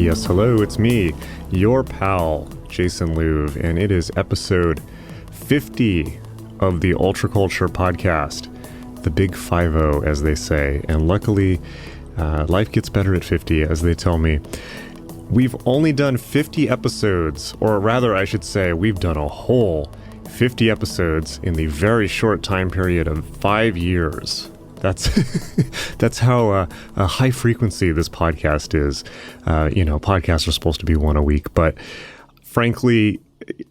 Yes, hello, it's me, your pal, Jason Louv, and it is episode 50 of the Ultra Culture podcast, the big 50, as they say, and luckily, life gets better at 50, as they tell me. We've only done 50 episodes, or rather, I should say, we've done a whole 50 episodes in the very short time period of 5 years. That's how high frequency this podcast is. Podcasts are supposed to be one a week, but frankly,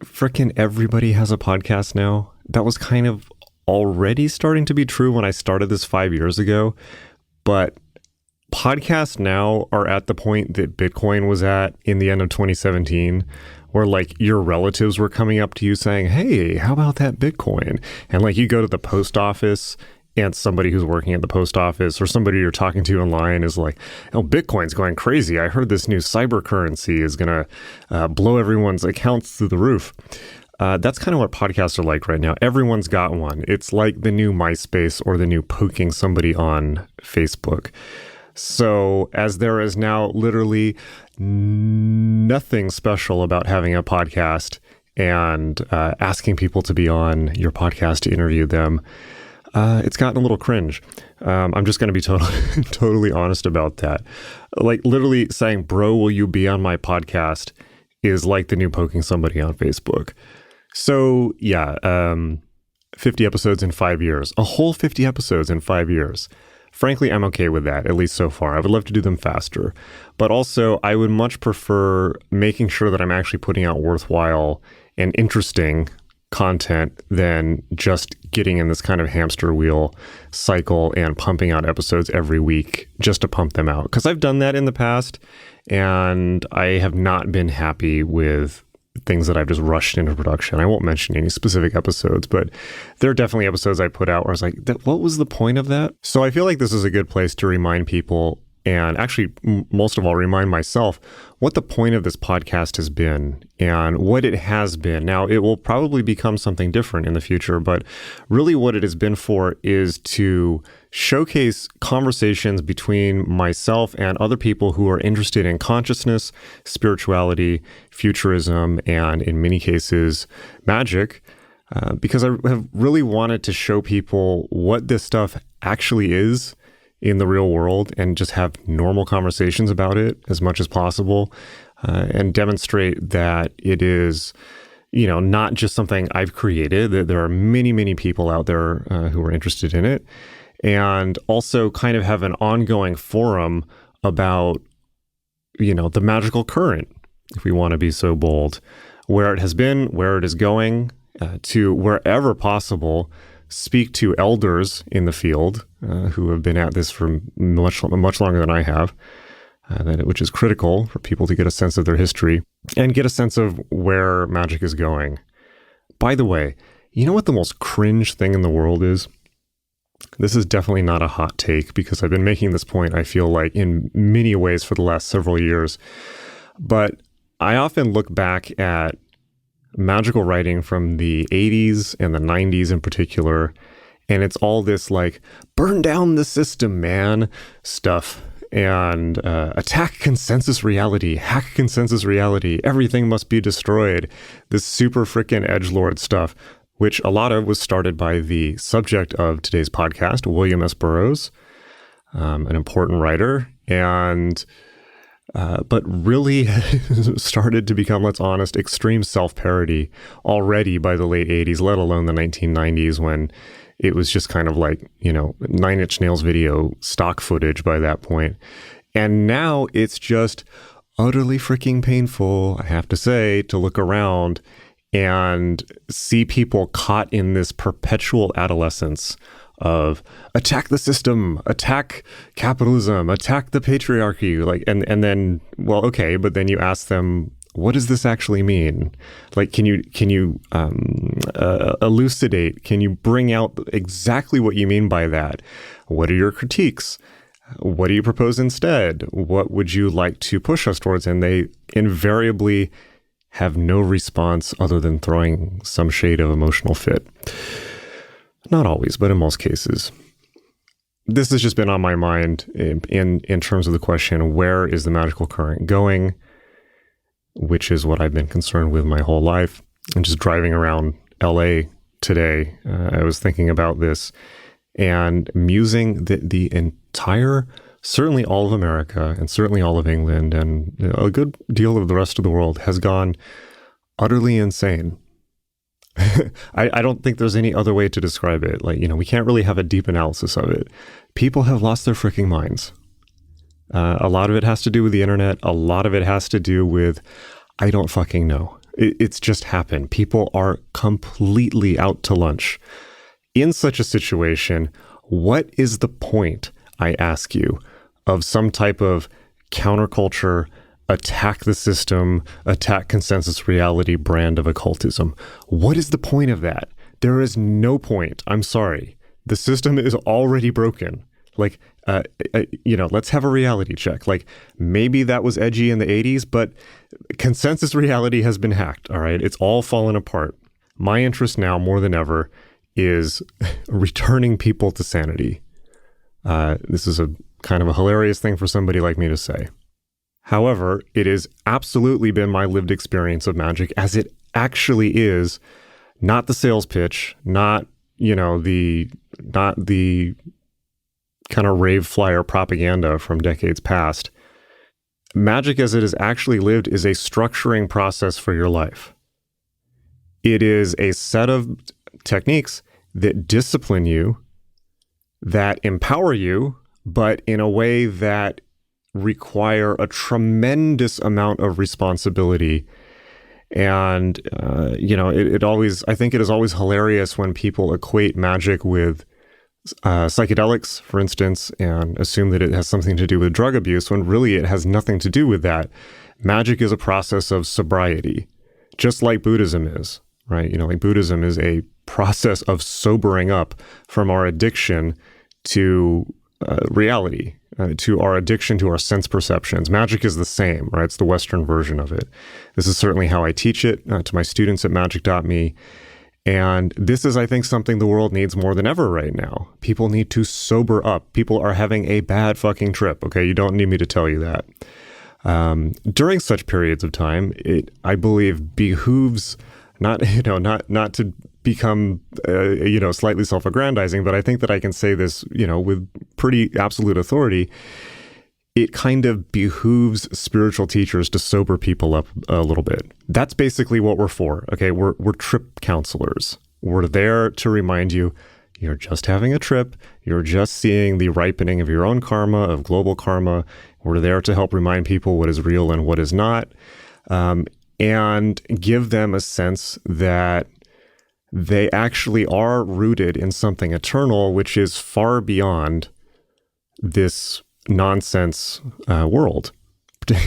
frickin' everybody has a podcast now. That was kind of already starting to be true when I started this 5 years ago, but podcasts now are at the point that Bitcoin was at in the end of 2017, where like your relatives were coming up to you saying, "Hey, how about that Bitcoin?" And like you go to the post office and somebody who's working at the post office or somebody you're talking to online is like, "Oh, Bitcoin's going crazy. I heard this new cyber currency is going to blow everyone's accounts through the roof." That's kind of what podcasts are like right now. Everyone's got one. It's like the new MySpace or the new poking somebody on Facebook. So as there is now literally nothing special about having a podcast and asking people to be on your podcast to interview them, it's gotten a little cringe. I'm just going to be totally honest about that. Like literally saying, "Bro, will you be on my podcast?" is like the new poking somebody on Facebook. So yeah, 50 episodes in 5 years, a whole 50 episodes in 5 years. Frankly, I'm okay with that, at least so far. I would love to do them faster. But also, I would much prefer making sure that I'm actually putting out worthwhile and interesting content than just getting in this kind of hamster wheel cycle and pumping out episodes every week just to pump them out. Because I've done that in the past, and I have not been happy with things that I've just rushed into production. I won't mention any specific episodes, but there are definitely episodes I put out where I was like, what was the point of that? So I feel like this is a good place to remind people, and actually, most of all, remind myself what the point of this podcast has been and what it has been. Now, it will probably become something different in the future, but really what it has been for is to showcase conversations between myself and other people who are interested in consciousness, spirituality, futurism, and in many cases, magic, because I have really wanted to show people what this stuff actually is in the real world and just have normal conversations about it as much as possible, and demonstrate that it is, not just something I've created, that there are many, many people out there who are interested in it, and also kind of have an ongoing forum about, the magical current, if we want to be so bold, where it has been, where it is going, to wherever possible, speak to elders in the field who have been at this for much longer than I have, which is critical for people to get a sense of their history and get a sense of where magic is going. By the way, you know what the most cringe thing in the world is? This is definitely not a hot take because I've been making this point, I feel like, in many ways for the last several years. But I often look back at magical writing from the 80s and the 90s in particular, and it's all this like, burn down the system, man, stuff, and attack consensus reality, hack consensus reality, everything must be destroyed, this super frickin' edgelord stuff, which a lot of was started by the subject of today's podcast, William S. Burroughs, an important writer, and but really started to become, let's honest, extreme self-parody already by the late 80s, let alone the 1990s, when it was just kind of like, Nine Inch Nails video stock footage by that point. And now it's just utterly freaking painful, I have to say, to look around and see people caught in this perpetual adolescence of attack the system, attack capitalism, attack the patriarchy, like, and then, well, okay, but then you ask them, what does this actually mean? Like, can you elucidate? Can you bring out exactly what you mean by that? What are your critiques? What do you propose instead? What would you like to push us towards? And they invariably have no response other than throwing some shade of emotional fit. Not always, but in most cases. This has just been on my mind in terms of the question, where is the magical current going? which is what I've been concerned with my whole life. And just driving around LA today, I was thinking about this and musing that the entire, certainly all of America and certainly all of England and a good deal of the rest of the world has gone utterly insane. I don't think there's any other way to describe it. Like, we can't really have a deep analysis of it. People have lost their freaking minds. A lot of it has to do with the internet. A lot of it has to do with, I don't fucking know. It's just happened. People are completely out to lunch. In such a situation, what is the point, I ask you, of some type of counterculture, attack the system, attack consensus reality brand of occultism? What is the point of that? There is no point. I'm sorry. The system is already broken. Like, let's have a reality check. Like, maybe that was edgy in the 80s, but consensus reality has been hacked, all right? It's all fallen apart. My interest now, more than ever, is returning people to sanity. This is a kind of a hilarious thing for somebody like me to say. However, it has absolutely been my lived experience of magic as it actually is, not the sales pitch, not the kind of rave flyer propaganda from decades past. Magic as it is actually lived is a structuring process for your life. It is a set of techniques that discipline you, that empower you, but in a way that require a tremendous amount of responsibility. And, I think it is always hilarious when people equate magic with psychedelics, for instance, and assume that it has something to do with drug abuse, when really it has nothing to do with that. Magic is a process of sobriety, just like Buddhism is, right? Like Buddhism is a process of sobering up from our addiction to reality, to our addiction to our sense perceptions. Magic is the same, right? It's the Western version of it. This is certainly how I teach it to my students at magic.me. And this is, I think, something the world needs more than ever right now. People need to sober up. People are having a bad fucking trip, okay? You don't need me to tell you that. During such periods of time, it, I believe, behooves not to become, slightly self-aggrandizing, but I think that I can say this, with pretty absolute authority. It kind of behooves spiritual teachers to sober people up a little bit. That's basically what we're for. Okay, we're trip counselors. We're there to remind you, you're just having a trip. You're just seeing the ripening of your own karma, of global karma. We're there to help remind people what is real and what is not, and give them a sense that they actually are rooted in something eternal, which is far beyond this nonsense world,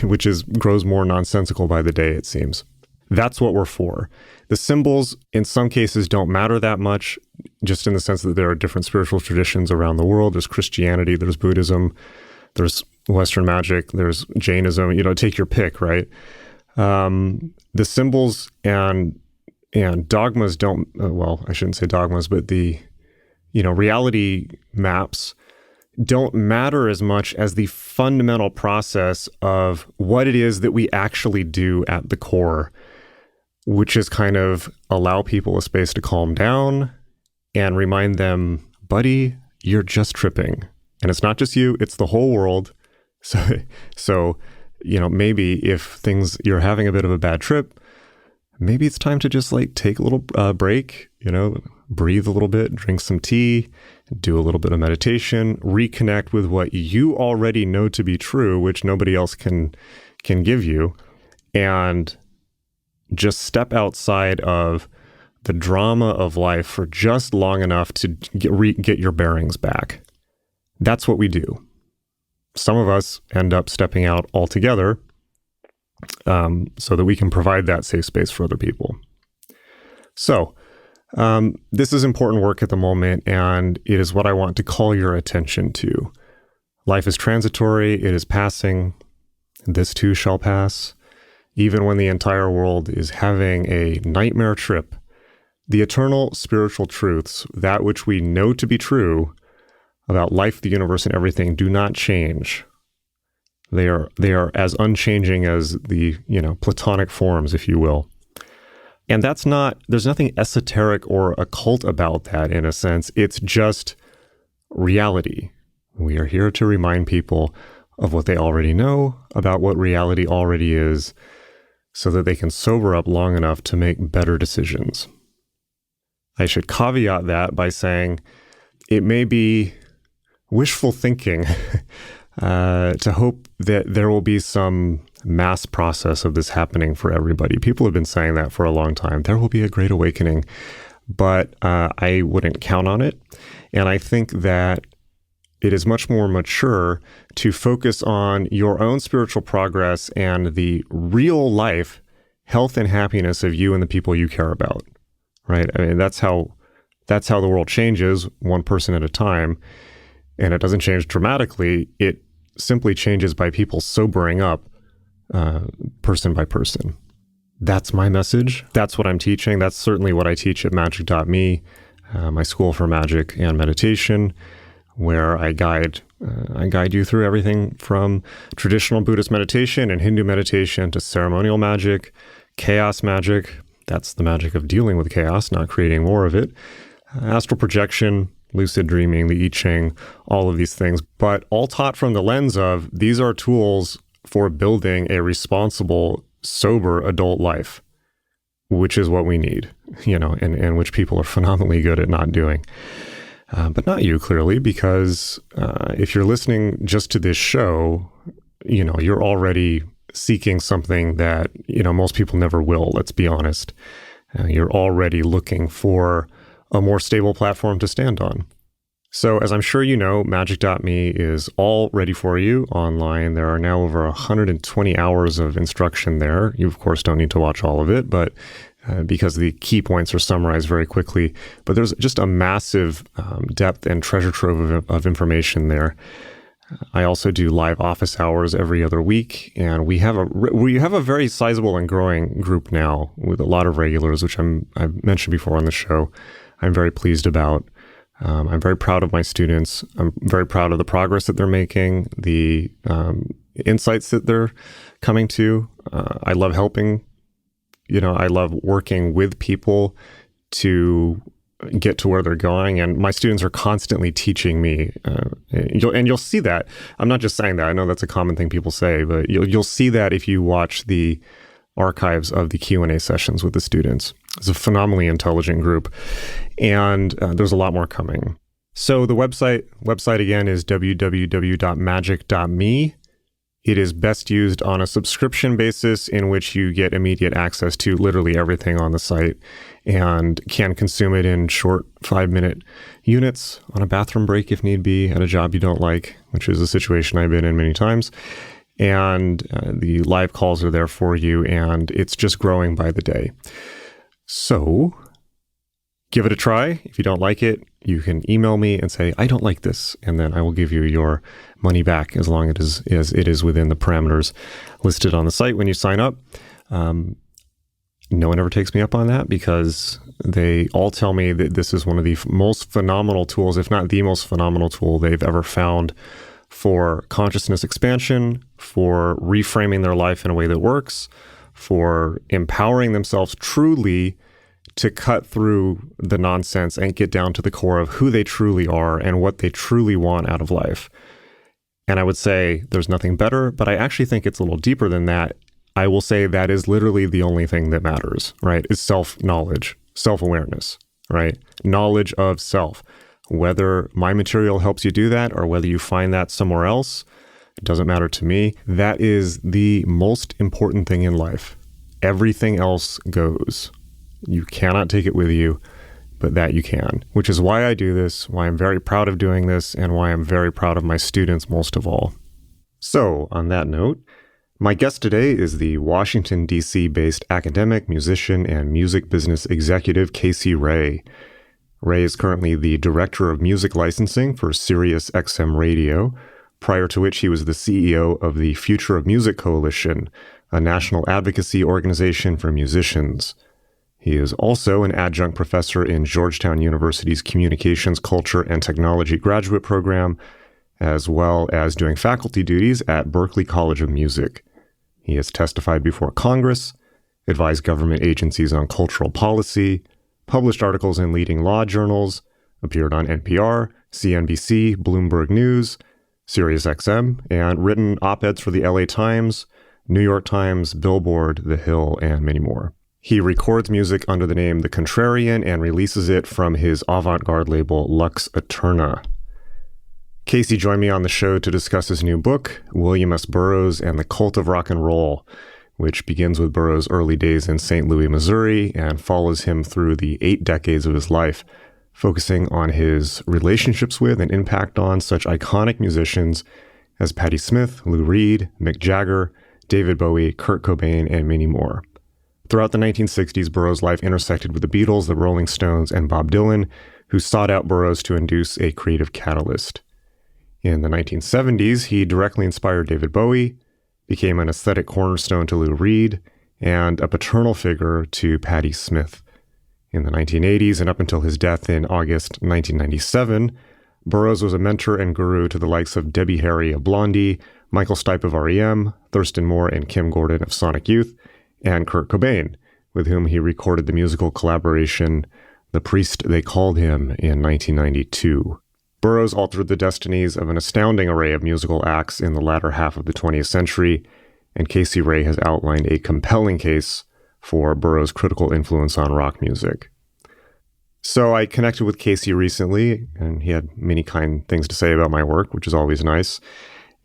which grows more nonsensical by the day, it seems. That's what we're for. The symbols, in some cases, don't matter that much, just in the sense that there are different spiritual traditions around the world. There's Christianity, there's Buddhism, there's Western magic, there's Jainism, take your pick, right? The symbols and dogmas don't, I shouldn't say dogmas, but the, reality maps don't matter as much as the fundamental process of what it is that we actually do at the core, which is kind of allow people a space to calm down and remind them, buddy, you're just tripping. And it's not just you, it's the whole world. So maybe if you're having a bit of a bad trip, maybe it's time to just take a little break, breathe a little bit, drink some tea, do a little bit of meditation, reconnect with what you already know to be true, which nobody else can give you, and just step outside of the drama of life for just long enough to get your bearings back. That's what we do. Some of us end up stepping out altogether, so that we can provide that safe space for other people. So, this is important work at the moment, and it is what I want to call your attention to. Life is transitory, it is passing, this too shall pass. Even when the entire world is having a nightmare trip, the eternal spiritual truths, that which we know to be true about life, the universe, and everything, do not change. They are as unchanging as the, platonic forms, if you will. And there's nothing esoteric or occult about that in a sense. It's just reality. We are here to remind people of what they already know about what reality already is so that they can sober up long enough to make better decisions. I should caveat that by saying it may be wishful thinking to hope that there will be some mass process of this happening for everybody. People have been saying that for a long time. There will be a great awakening, but I wouldn't count on it. And I think that it is much more mature to focus on your own spiritual progress and the real life health and happiness of you and the people you care about, right? I mean, that's how the world changes, one person at a time. And it doesn't change dramatically. It simply changes by people sobering up person by person. That's my message. That's what I'm teaching. That's certainly what I teach at magic.me, my school for magic and meditation, where I guide you through everything from traditional Buddhist meditation and Hindu meditation to ceremonial magic, chaos magic. That's the magic of dealing with chaos, not creating more of it. Astral projection, lucid dreaming, the I Ching, all of these things, but all taught from the lens of these are tools for building a responsible, sober adult life, which is what we need, and which people are phenomenally good at not doing. But not you, clearly, because if you're listening just to this show, you're already seeking something that, most people never will, let's be honest. You're already looking for a more stable platform to stand on. So as I'm sure you know, magic.me is all ready for you online. There are now over 120 hours of instruction there. You, of course, don't need to watch all of it, but because the key points are summarized very quickly. But there's just a massive depth and treasure trove of information there. I also do live office hours every other week, and we have a very sizable and growing group now with a lot of regulars, which I've mentioned before on the show. I'm very pleased about. I'm very proud of my students. I'm very proud of the progress that they're making, the insights that they're coming to. I love helping. I love working with people to get to where they're going. And my students are constantly teaching me. And you'll see that. I'm not just saying that. I know that's a common thing people say, but you'll see that if you watch the archives of the Q&A sessions with the students. It's a phenomenally intelligent group, and there's a lot more coming. So the website again is www.magic.me. It is best used on a subscription basis in which you get immediate access to literally everything on the site and can consume it in short 5-minute units on a bathroom break if need be at a job you don't like, which is a situation I've been in many times. And the live calls are there for you, and it's just growing by the day. So give it a try. If you don't like it, you can email me and say, I don't like this. And then I will give you your money back as long as it is within the parameters listed on the site when you sign up. No one ever takes me up on that because they all tell me that this is one of the most phenomenal tools, if not the most phenomenal tool they've ever found for consciousness expansion, for reframing their life in a way that works, for empowering themselves truly to cut through the nonsense and get down to the core of who they truly are and what they truly want out of life. And I would say there's nothing better, but I actually think it's a little deeper than that. I will say that is literally the only thing that matters, right? Is self-knowledge, self-awareness, right? Knowledge of self. Whether my material helps you do that or whether you find that somewhere else, it doesn't matter to me. That is the most important thing in life. Everything else goes. You cannot take it with you, but that you can, which is why I do this, why I'm very proud of doing this, and why I'm very proud of my students most of all. So, on that note, my guest today is the Washington, D.C.-based academic, musician, and music business executive Casey Rae. Rae is currently the Director of Music Licensing for Sirius XM Radio, prior to which he was the CEO of the Future of Music Coalition, a national advocacy organization for musicians. He is also an adjunct professor in Georgetown University's Communications, Culture, and Technology graduate program, as well as doing faculty duties at Berklee College of Music. He has testified before Congress, advised government agencies on cultural policy, published articles in leading law journals, appeared on NPR, CNBC, Bloomberg News, SiriusXM, and written op-eds for the LA Times, New York Times, Billboard, The Hill, and many more. He records music under the name The Contrarian and releases it from his avant-garde label Lux Eterna. Casey joined me on the show to discuss his new book, William S. Burroughs and the Cult of Rock and Roll, which begins with Burroughs' early days in St. Louis, Missouri, and follows him through the 8 decades of his life, focusing on his relationships with and impact on such iconic musicians as Patti Smith, Lou Reed, Mick Jagger, David Bowie, Kurt Cobain, and many more. Throughout the 1960s, Burroughs' life intersected with the Beatles, the Rolling Stones, and Bob Dylan, who sought out Burroughs to induce a creative catalyst. In the 1970s, he directly inspired David Bowie, became an aesthetic cornerstone to Lou Reed, and a paternal figure to Patti Smith. In the 1980s and up until his death in August 1997, Burroughs was a mentor and guru to the likes of Debbie Harry of Blondie, Michael Stipe of R.E.M., Thurston Moore and Kim Gordon of Sonic Youth, and Kurt Cobain, with whom he recorded the musical collaboration The Priest They Called Him in 1992. Burroughs altered the destinies of an astounding array of musical acts in the latter half of the 20th century, and Casey Rae has outlined a compelling case for Burroughs' critical influence on rock music. So I connected with Casey recently, and he had many kind things to say about my work, which is always nice,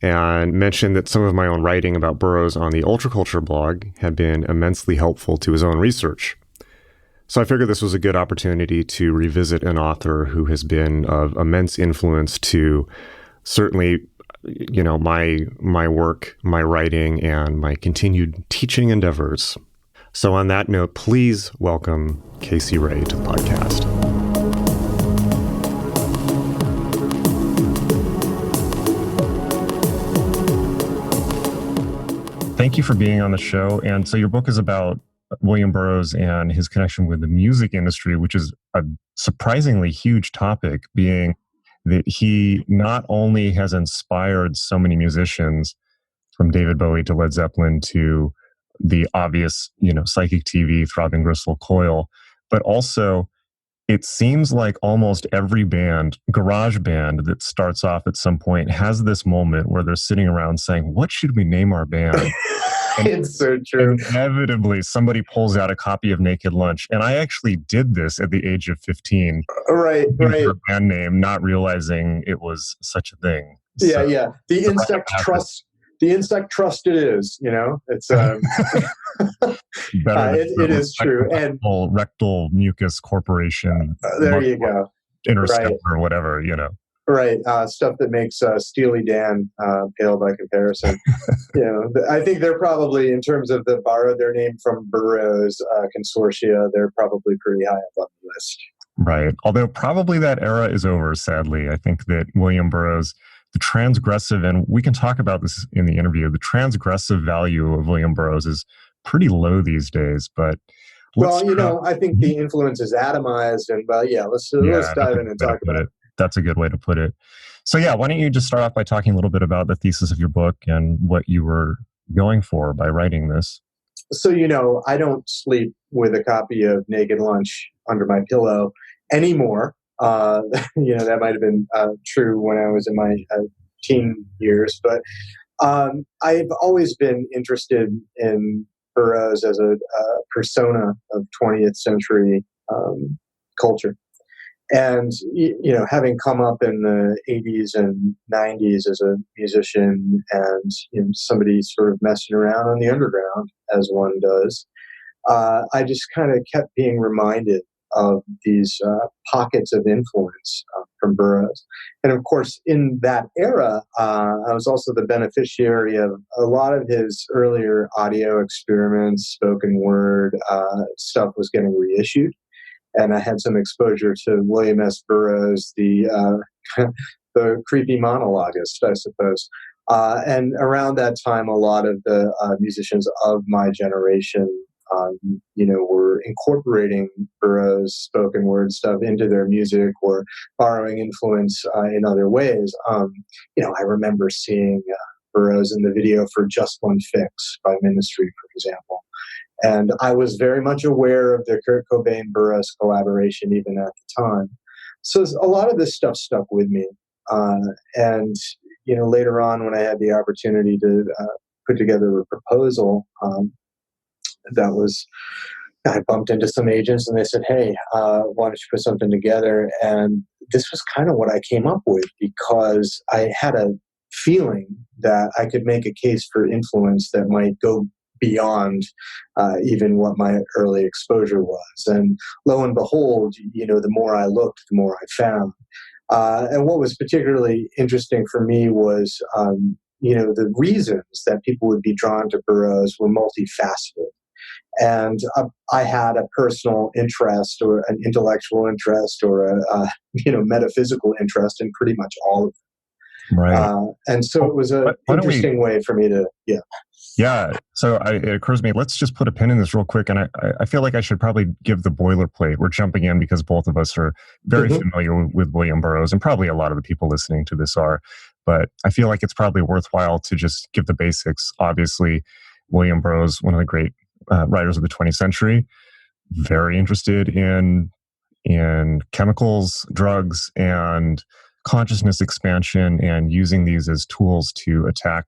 and mentioned that some of my own writing about Burroughs on the Ultraculture blog had been immensely helpful to his own research. So I figured this was a good opportunity to revisit an author who has been of immense influence to certainly, my work, my writing, and my continued teaching endeavors. So on that note, please welcome Casey Rae to the podcast. Thank you for being on the show. And so your book is about William Burroughs and his connection with the music industry, which is a surprisingly huge topic, being that he not only has inspired so many musicians, from David Bowie to Led Zeppelin to the obvious, Psychic TV, Throbbing Gristle Coil, but also it seems like almost every band, garage band that starts off at some point has this moment where they're sitting around saying, what should we name our band? It's so true. Inevitably, somebody pulls out a copy of Naked Lunch. And I actually did this at the age of 15. Right. A band name, not realizing it was such a thing. Yeah. The insect trust it is, it's, it is true. And Rectal Mucus Corporation. There you go. Interceptor or whatever, Right. Stuff that makes Steely Dan pale by comparison. I think they're probably, in terms of the borrowed their name from Burroughs consortia, they're probably pretty high up on the list. Right. Although probably that era is over, sadly. I think that William Burroughs, the transgressive, and we can talk about this in the interview, the transgressive value of William Burroughs is pretty low these days. But I think the influence is atomized, and let's dive in and talk about it. That's a good way to put it. So why don't you just start off by talking a little bit about the thesis of your book and what you were going for by writing this? So, I don't sleep with a copy of Naked Lunch under my pillow anymore. That might have been true when I was in my teen years, but I've always been interested in Burroughs as a persona of 20th century culture. And, having come up in the 80s and 90s as a musician and, somebody sort of messing around on the underground, as one does, I just kind of kept being reminded of these pockets of influence from Burroughs. And of course, in that era, I was also the beneficiary of a lot of his earlier audio experiments, spoken word stuff was getting reissued. And I had some exposure to William S. Burroughs, the creepy monologuist, I suppose. And around that time, a lot of the musicians of my generation were incorporating Burroughs' spoken word stuff into their music or borrowing influence in other ways. I remember seeing Burroughs in the video for Just One Fix by Ministry, for example. And I was very much aware of the Kurt Cobain-Burroughs collaboration even at the time. So a lot of this stuff stuck with me. And later on, when I had the opportunity to put together a proposal, I bumped into some agents and they said, hey, why don't you put something together? And this was kind of what I came up with because I had a feeling that I could make a case for influence that might go beyond even what my early exposure was. And lo and behold, the more I looked, the more I found. And what was particularly interesting for me was, the reasons that people would be drawn to Burroughs were multifaceted. And I had a personal interest or an intellectual interest or a metaphysical interest in pretty much all of them. Right. And so it was an interesting way for me to, Yeah. So it occurs to me, let's just put a pin in this real quick. And I feel like I should probably give the boilerplate. We're jumping in because both of us are very familiar with William Burroughs, and probably a lot of the people listening to this are. But I feel like it's probably worthwhile to just give the basics. Obviously, William Burroughs, one of the great writers of the 20th century, very interested in chemicals, drugs, and consciousness expansion, and using these as tools to attack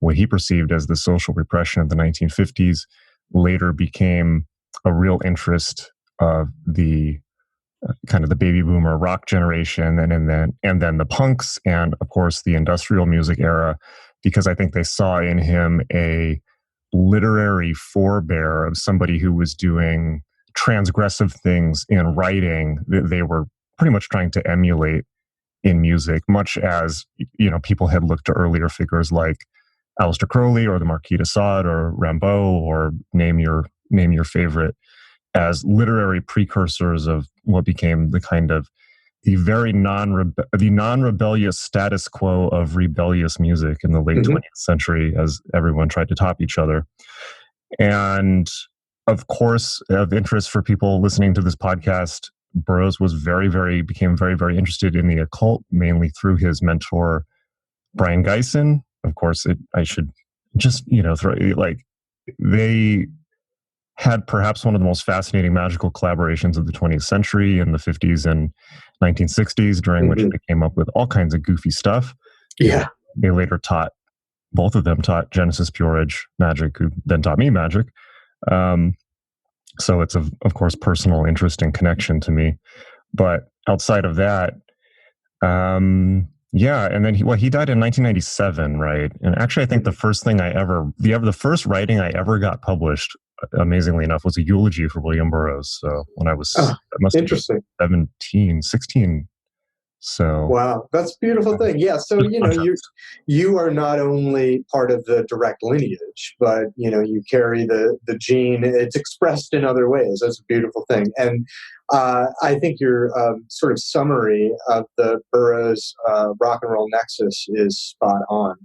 what he perceived as the social repression of the 1950s. Later became a real interest of the kind of the baby boomer rock generation, and then the punks, and of course the industrial music era, because I think they saw in him a literary forebear of somebody who was doing transgressive things in writing that they were pretty much trying to emulate in music, much as people had looked to earlier figures like Aleister Crowley or the Marquis de Sade or Rimbaud, or name your favorite, as literary precursors of what became the kind of the very non-rebellious status quo of rebellious music in the late 20th century, as everyone tried to top each other. And of course, of interest for people listening to this podcast, Burroughs was became very, very interested in the occult, mainly through his mentor, Brian Geisen. Of course, I should just, they had perhaps one of the most fascinating magical collaborations of the 20th century in the 50s and 1960s, during which they came up with all kinds of goofy stuff. Yeah. They later both of them taught Genesis Peerage magic, who then taught me magic. So it's of course, personal interest and connection to me. But outside of that, and then he died in 1997, right? And actually, I think the first writing I ever got published, amazingly enough, was a eulogy for William Burroughs. So when I was, that must have been 16. So wow, that's a beautiful thing. Yeah. So, you are not only part of the direct lineage, but, you carry the gene. It's expressed in other ways. That's a beautiful thing. And I think your sort of summary of the Burroughs rock and roll nexus is spot on.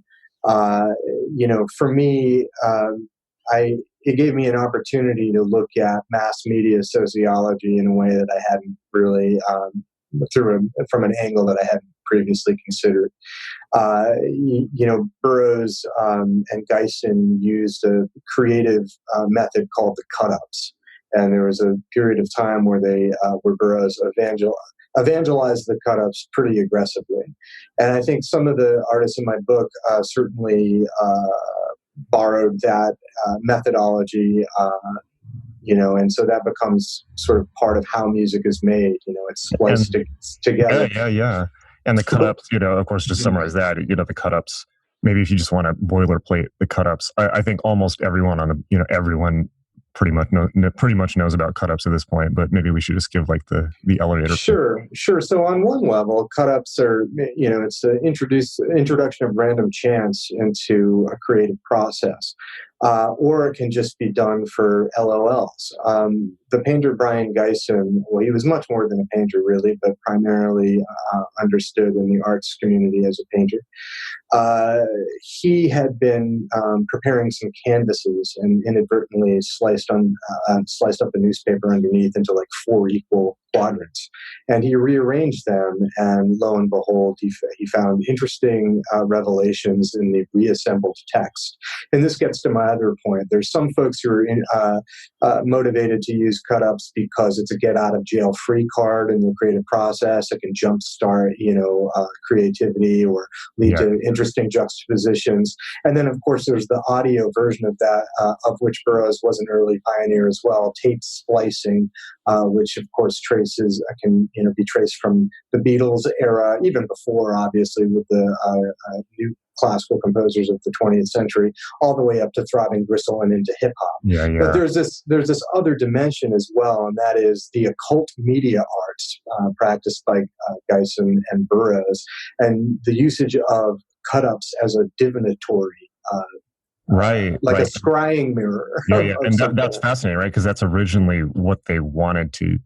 For me, it gave me an opportunity to look at mass media sociology in a way that I hadn't really from an angle that I hadn't previously considered. Burroughs and Geisen used a creative method called the cut-ups. And there was a period of time where where Burroughs evangelized the cut-ups pretty aggressively. And I think some of the artists in my book certainly borrowed that methodology, and so that becomes sort of part of how music is made. It's spliced together. Yeah. And the cut-ups, of course, just summarize that, the cut-ups, maybe if you just want to boilerplate the cut-ups, I think almost everyone everyone pretty much knows about cut-ups at this point, but maybe we should just give like the elevator. Sure. So on one level, cut-ups are, it's an introduction of random chance into a creative process. or it can just be done for LOLs. The painter Brian Geisen, well, he was much more than a painter, really, but primarily understood in the arts community as a painter. He had been preparing some canvases and inadvertently sliced up the newspaper underneath into like 4 equal quadrants, and he rearranged them. And lo and behold, he found interesting revelations in the reassembled text. And this gets to my other point. There's some folks who are motivated to use cut-ups because it's a get-out-of-jail-free card in the creative process. It can jumpstart, creativity or lead to interesting juxtapositions. And then, of course, there's the audio version of that, of which Burroughs was an early pioneer as well, tape splicing, which, of course, can be traced from the Beatles era, even before, obviously, with the new classical composers of the 20th century, all the way up to Throbbing Gristle and into hip hop. But there's this other dimension as well, and that is the occult media arts practiced by Geisen and Burroughs, and the usage of cut-ups as a divinatory, like a scrying mirror. And that's fascinating, right? Because that's originally what they wanted to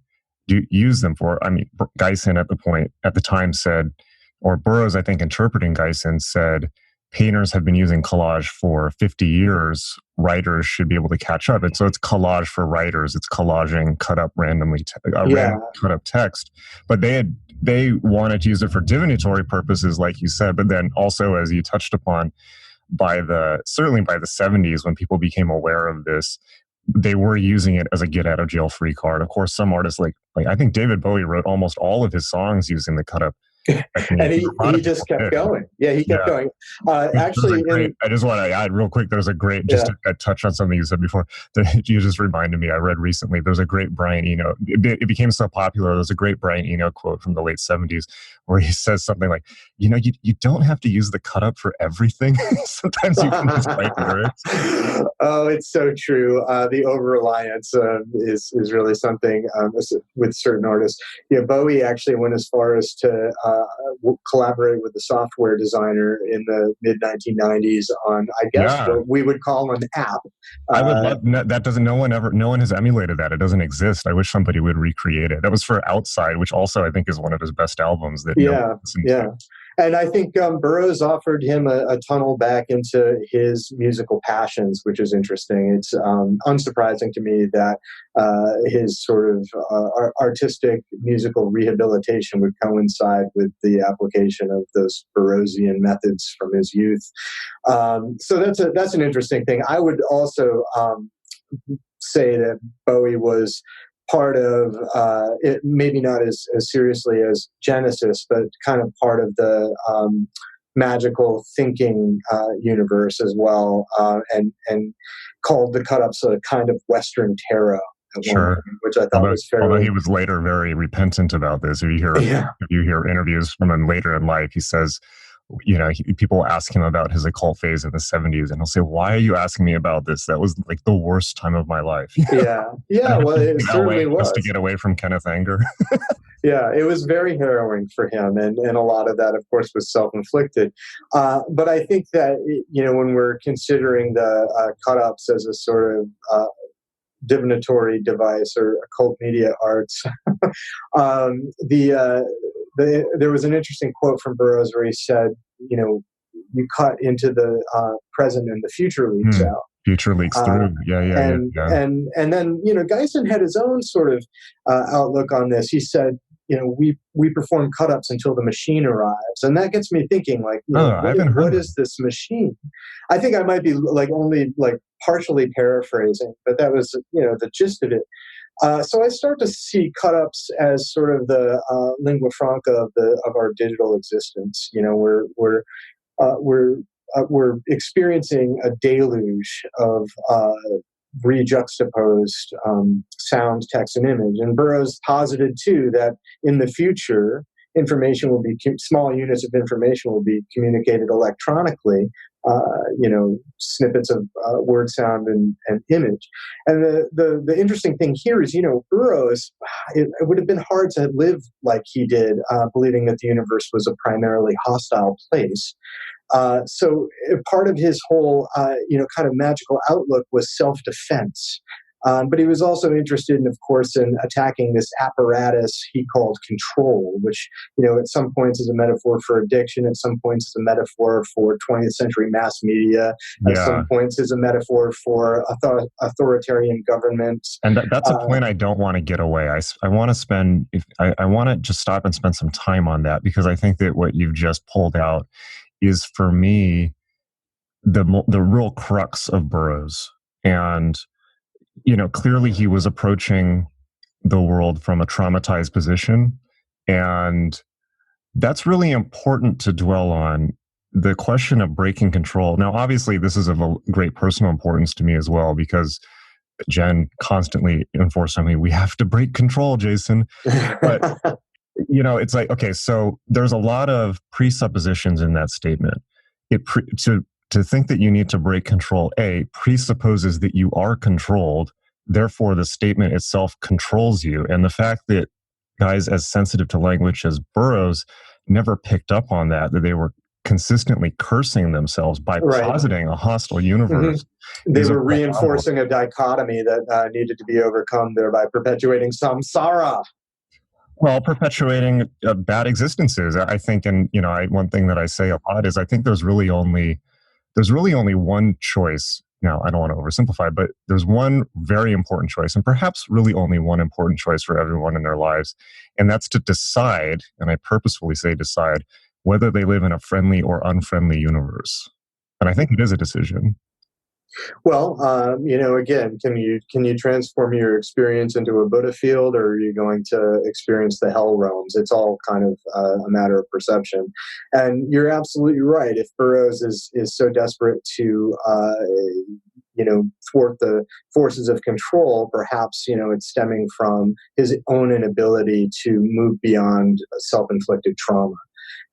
use them for. I mean, Geisen at the time said, or Burroughs, I think, interpreting Geisen said, painters have been using collage for 50 years. Writers should be able to catch up. And so it's collage for writers. It's collaging cut up randomly, random cut up text. But they wanted to use it for divinatory purposes, like you said. But then also, as you touched upon, certainly by the 70s, when people became aware of this, they were using it as a get out of jail free card. Of course, some artists like I think David Bowie wrote almost all of his songs using the cut up. And he just kept going. Yeah, he kept going. Actually, I just want to add real quick, there's a great, just to touch on something you said before, that you just reminded me, I read recently, there's a great Brian Eno, it became so popular, there's a great Brian Eno quote from the late 70s where he says something like, you don't have to use the cut up for everything. Sometimes you can just write lyrics. Oh, it's so true. The over-reliance is really something with certain artists. Bowie actually went as far as to collaborate with a software designer in the mid 1990s on, I guess, what we would call an app. I would love that. No one has emulated that. It doesn't exist. I wish somebody would recreate it. That was for Outside, which also I think is one of his best albums. And I think Burroughs offered him a tunnel back into his musical passions, which is interesting. It's unsurprising to me that his sort of artistic musical rehabilitation would coincide with the application of those Burroughsian methods from his youth. So that's an interesting thing. I would also say that Bowie was part of it, maybe not as seriously as Genesis, but kind of part of the magical thinking universe as well, and called the cut-ups a kind of Western tarot. Sure. Which I thought was fairly... Although he was later very repentant about this. If you hear interviews from him later in life, he says, people ask him about his occult phase in the 70s, and he'll say, "Why are you asking me about this? That was like the worst time of my life." Well, it certainly was. Just to get away from Kenneth Anger. Yeah, it was very harrowing for him, and a lot of that, of course, was self-inflicted. But I think that, when we're considering the cut-ups as a sort of divinatory device or occult media arts, there was an interesting quote from Burroughs where he said, you cut into the present and the future leaks out. Future leaks through. And then, Geisen had his own sort of outlook on this. He said, we perform cut-ups until the machine arrives. And that gets me thinking, what is this machine? I think I might be only partially paraphrasing, but that was, the gist of it. So I start to see cut-ups as sort of the lingua franca of our digital existence. We're experiencing a deluge of rejuxtaposed sound, text, and image. And Burroughs posited too that in the future, small units of information will be communicated electronically. Snippets of word, sound, and image. And the interesting thing here is, Burroughs, it would have been hard to live like he did, believing that the universe was a primarily hostile place. So part of his whole, kind of magical outlook was self-defense. But he was also interested in, of course, in attacking this apparatus he called control, which, at some points is a metaphor for addiction, at some points is a metaphor for 20th century mass media, at some points is a metaphor for authoritarian government. And that's a point I don't want to get away. I want to spend, I want to just stop and spend some time on that, because I think that what you've just pulled out is, for me, the real crux of Burroughs. And clearly he was approaching the world from a traumatized position. And that's really important to dwell on, the question of breaking control. Now, obviously, this is of a great personal importance to me as well, because Jen constantly enforced on me, we have to break control, Jason. But, it's like, okay, so there's a lot of presuppositions in that statement. To think that you need to break control, presupposes that you are controlled. Therefore, the statement itself controls you. And the fact that guys as sensitive to language as Burroughs never picked up on that they were consistently cursing themselves by positing a hostile universe. Mm-hmm. They were reinforcing a dichotomy that needed to be overcome, thereby perpetuating samsara. Well, perpetuating bad existences, I think. And, one thing that I say a lot is, I think there's really only one choice. Now, I don't want to oversimplify, but there's one very important choice, and perhaps really only one important choice for everyone in their lives. And that's to decide, and I purposefully say decide, whether they live in a friendly or unfriendly universe. And I think it is a decision. Well, again, can you transform your experience into a Buddha field, or are you going to experience the hell realms? It's all kind of a matter of perception. And you're absolutely right. If Burroughs is so desperate to, thwart the forces of control, perhaps, it's stemming from his own inability to move beyond self-inflicted trauma.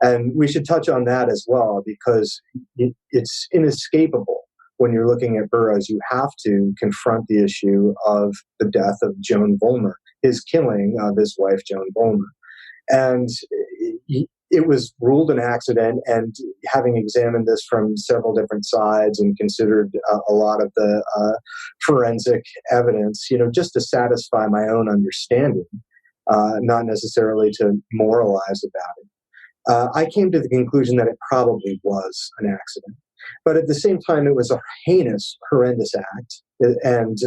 And we should touch on that as well, because it's inescapable. When you're looking at Burroughs, you have to confront the issue of the death of Joan Vollmer, his killing of his wife, Joan Vollmer. And it was ruled an accident, and having examined this from several different sides and considered a lot of the forensic evidence, just to satisfy my own understanding, not necessarily to moralize about it, I came to the conclusion that it probably was an accident. But at the same time, it was a heinous, horrendous act, and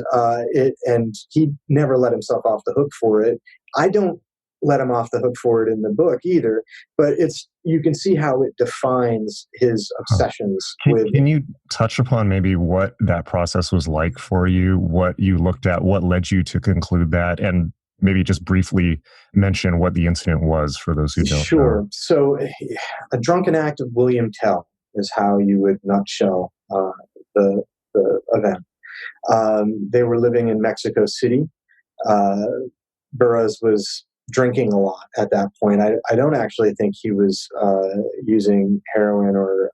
he never let himself off the hook for it. I don't let him off the hook for it in the book either, but you can see how it defines his obsessions. Can you touch upon maybe what that process was like for you, what you looked at, what led you to conclude that, and maybe just briefly mention what the incident was for those who don't know? Sure. So a drunken act of William Tell is how you would nutshell the event. They were living in Mexico City. Burroughs was drinking a lot at that point. I don't actually think he was using heroin or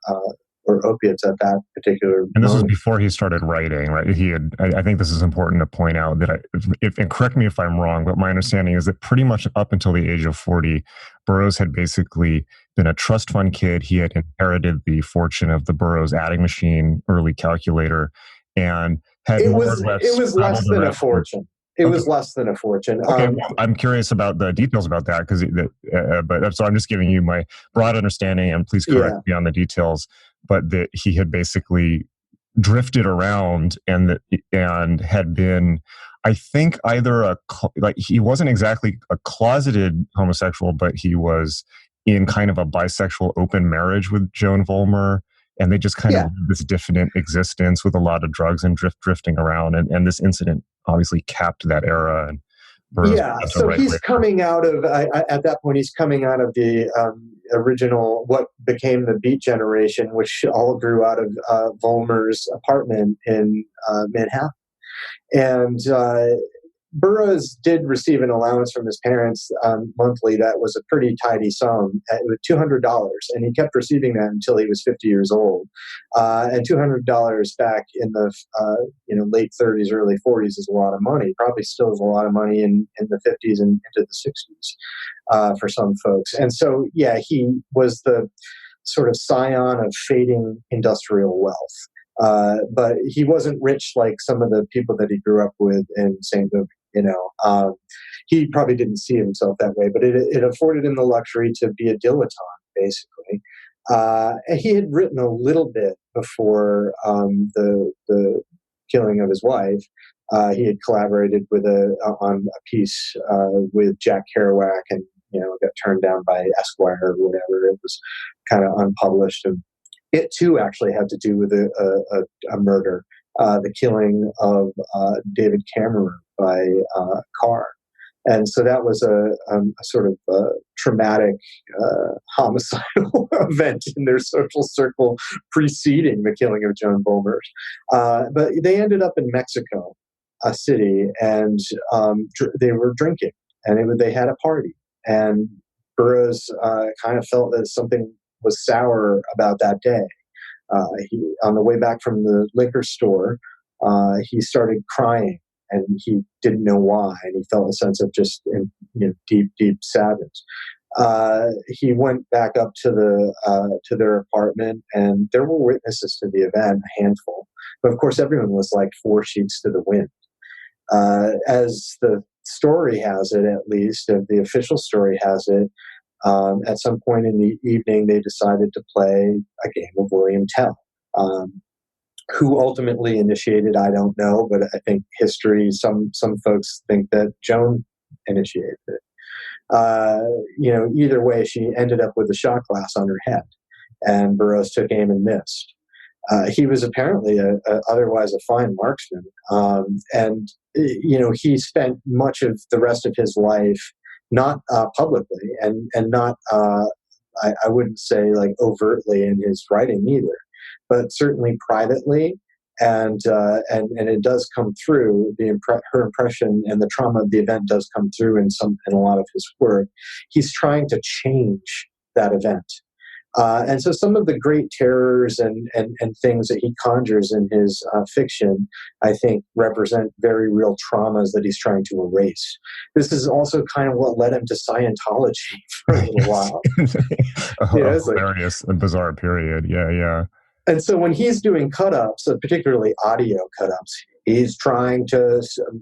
opiates at that particular And this moment. was before he started writing, right? I think this is important to point out that and correct me if I'm wrong, but my understanding is that pretty much up until the age of 40, Burroughs had basically been a trust fund kid. He had inherited the fortune of the Burroughs adding machine, early calculator, and had It was less than a fortune. It was less than a fortune. Okay, well, I'm curious about the details about that, but so I'm just giving you my broad understanding, and please correct me on the details. But that he had basically drifted around and had been, I think, either he wasn't exactly a closeted homosexual, but he was in kind of a bisexual open marriage with Joan Vollmer. And they just kind of this diffident existence with a lot of drugs and drifting around. And this incident obviously capped that era. And so he's coming out of, at that point, he's coming out of the original, what became the Beat Generation, which all grew out of Vollmer's apartment in Manhattan. And Burroughs did receive an allowance from his parents monthly that was a pretty tidy sum. It was $200, and he kept receiving that until he was 50 years old. And $200 back in the late 30s, early 40s is a lot of money. Probably still is a lot of money in the 50s and into the 60s for some folks. And so, he was the sort of scion of fading industrial wealth. But he wasn't rich like some of the people that he grew up with in St. Louis. He probably didn't see himself that way, but it afforded him the luxury to be a dilettante, basically. And he had written a little bit before the killing of his wife. He had collaborated on a piece with Jack Kerouac, and got turned down by Esquire or whatever. It was kind of unpublished, and it too actually had to do with a murder, the killing of David Cameron by Carr. And so that was a sort of traumatic homicidal event in their social circle preceding the killing of Joan Bulmers. But they ended up in Mexico City, and they were drinking, and they had a party. And Burroughs kind of felt that something was sour about that day. On the way back from the liquor store, he started crying, and he didn't know why, and he felt a sense of just deep, deep sadness. He went back up to their apartment, and there were witnesses to the event, a handful. But of course, everyone was like four sheets to the wind. As the story has it, at least, the official story has it, at some point in the evening, they decided to play a game of William Tell. Who ultimately initiated, I don't know, but I think history, some folks think that Joan initiated it. Either way, she ended up with a shot glass on her head, and Burroughs took aim and missed. He was apparently otherwise a fine marksman, and he spent much of the rest of his life not publicly, and not I wouldn't say like overtly in his writing either, but certainly privately, and it does come through. Her impression and the trauma of the event does come through in a lot of his work. He's trying to change that event. And so some of the great terrors and things that he conjures in his fiction, I think, represent very real traumas that he's trying to erase. This is also kind of what led him to Scientology for a little while. A hilarious and bizarre period. Yeah. And so when he's doing cut-ups, particularly audio cut-ups, he's trying to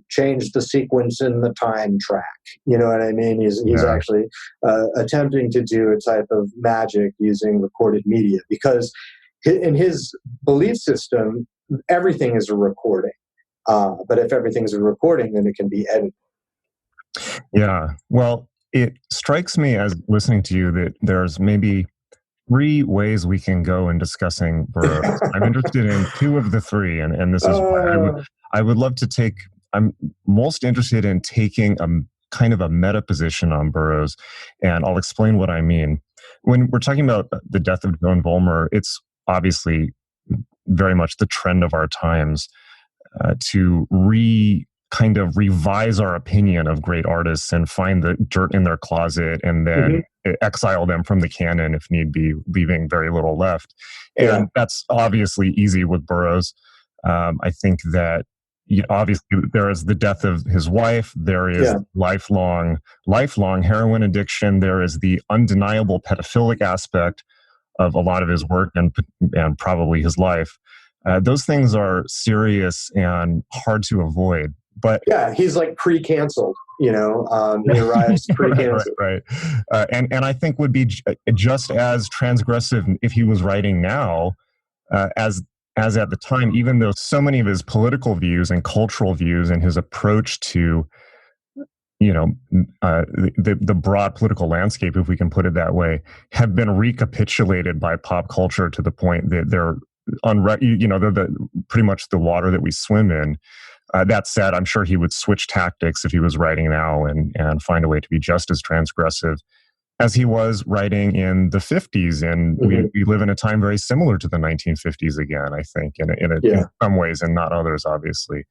change the sequence in the time track. You know what I mean? He's actually attempting to do a type of magic using recorded media, because in his belief system, everything is a recording. But if everything's a recording, then it can be edited. Yeah. Well, it strikes me as listening to you that there's maybe 3 ways we can go in discussing Burroughs. I'm interested in 2 of the 3, and this is why I would love to take. I'm most interested in taking a kind of a meta position on Burroughs, and I'll explain what I mean. When we're talking about the death of Joan Bulmer, it's obviously very much the trend of our times to kind of revise our opinion of great artists and find the dirt in their closet and then exile them from the canon if need be, leaving very little left. And that's obviously easy with Burroughs. I think that obviously there is the death of his wife. There is lifelong heroin addiction. There is the undeniable pedophilic aspect of a lot of his work and probably his life. Those things are serious and hard to avoid. But he's like pre-canceled, he arrives pre-canceled. Right. And I think would be just as transgressive if he was writing now as at the time, even though so many of his political views and cultural views and his approach to, the broad political landscape, if we can put it that way, have been recapitulated by pop culture to the point that they're pretty much the water that we swim in. That said, I'm sure he would switch tactics if he was writing now and find a way to be just as transgressive as he was writing in the 50s. And we live in a time very similar to the 1950s again, I think, in some ways and not others, obviously.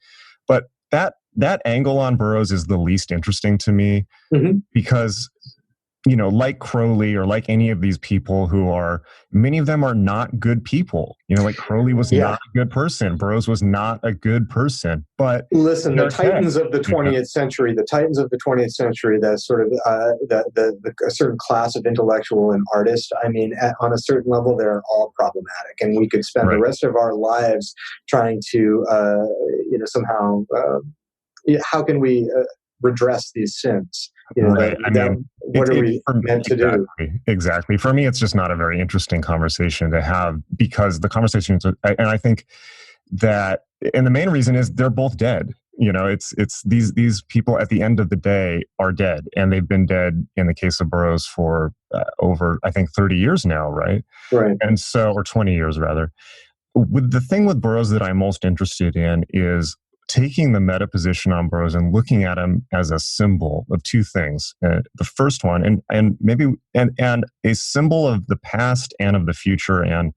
But that angle on Burroughs is the least interesting to me because like Crowley or like any of these people many of them are not good people. Like Crowley was not a good person. Burroughs was not a good person. But listen, the titans of the 20th century, that sort of the a certain class of intellectual and artist. I mean, on a certain level, they're all problematic, and we could spend the rest of our lives trying to, somehow, how can we redress these sins? Right. What are we meant to do? Exactly. For me, it's just not a very interesting conversation to have, because the conversations, and I think that, and the main reason is they're both dead. It's these people at the end of the day are dead, and they've been dead in the case of Burroughs for over, I think, 30 years now, right? Right. And so, or 20 years rather. The thing with Burroughs that I'm most interested in is taking the meta position on Burroughs and looking at him as a symbol of two things. The first one, and maybe a symbol of the past and of the future, and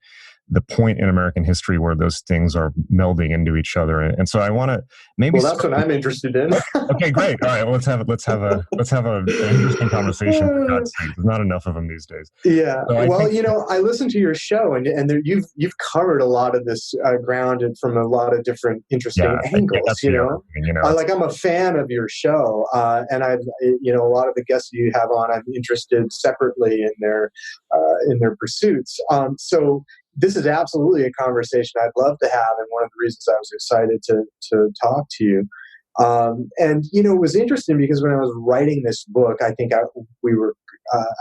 the point in American history where those things are melding into each other. And so I want to maybe. Well, that's what I'm interested in. Okay, great. All right, well, let's have an interesting conversation. For God's sake, there's not enough of them these days. Yeah. So I listened to your show, and you've covered a lot of this ground from a lot of different interesting angles. I'm a fan of your show, and I've a lot of the guests you have on, I'm interested separately in their pursuits. So this is absolutely a conversation I'd love to have, and one of the reasons I was excited to talk to you. It was interesting because when I was writing this book, I think I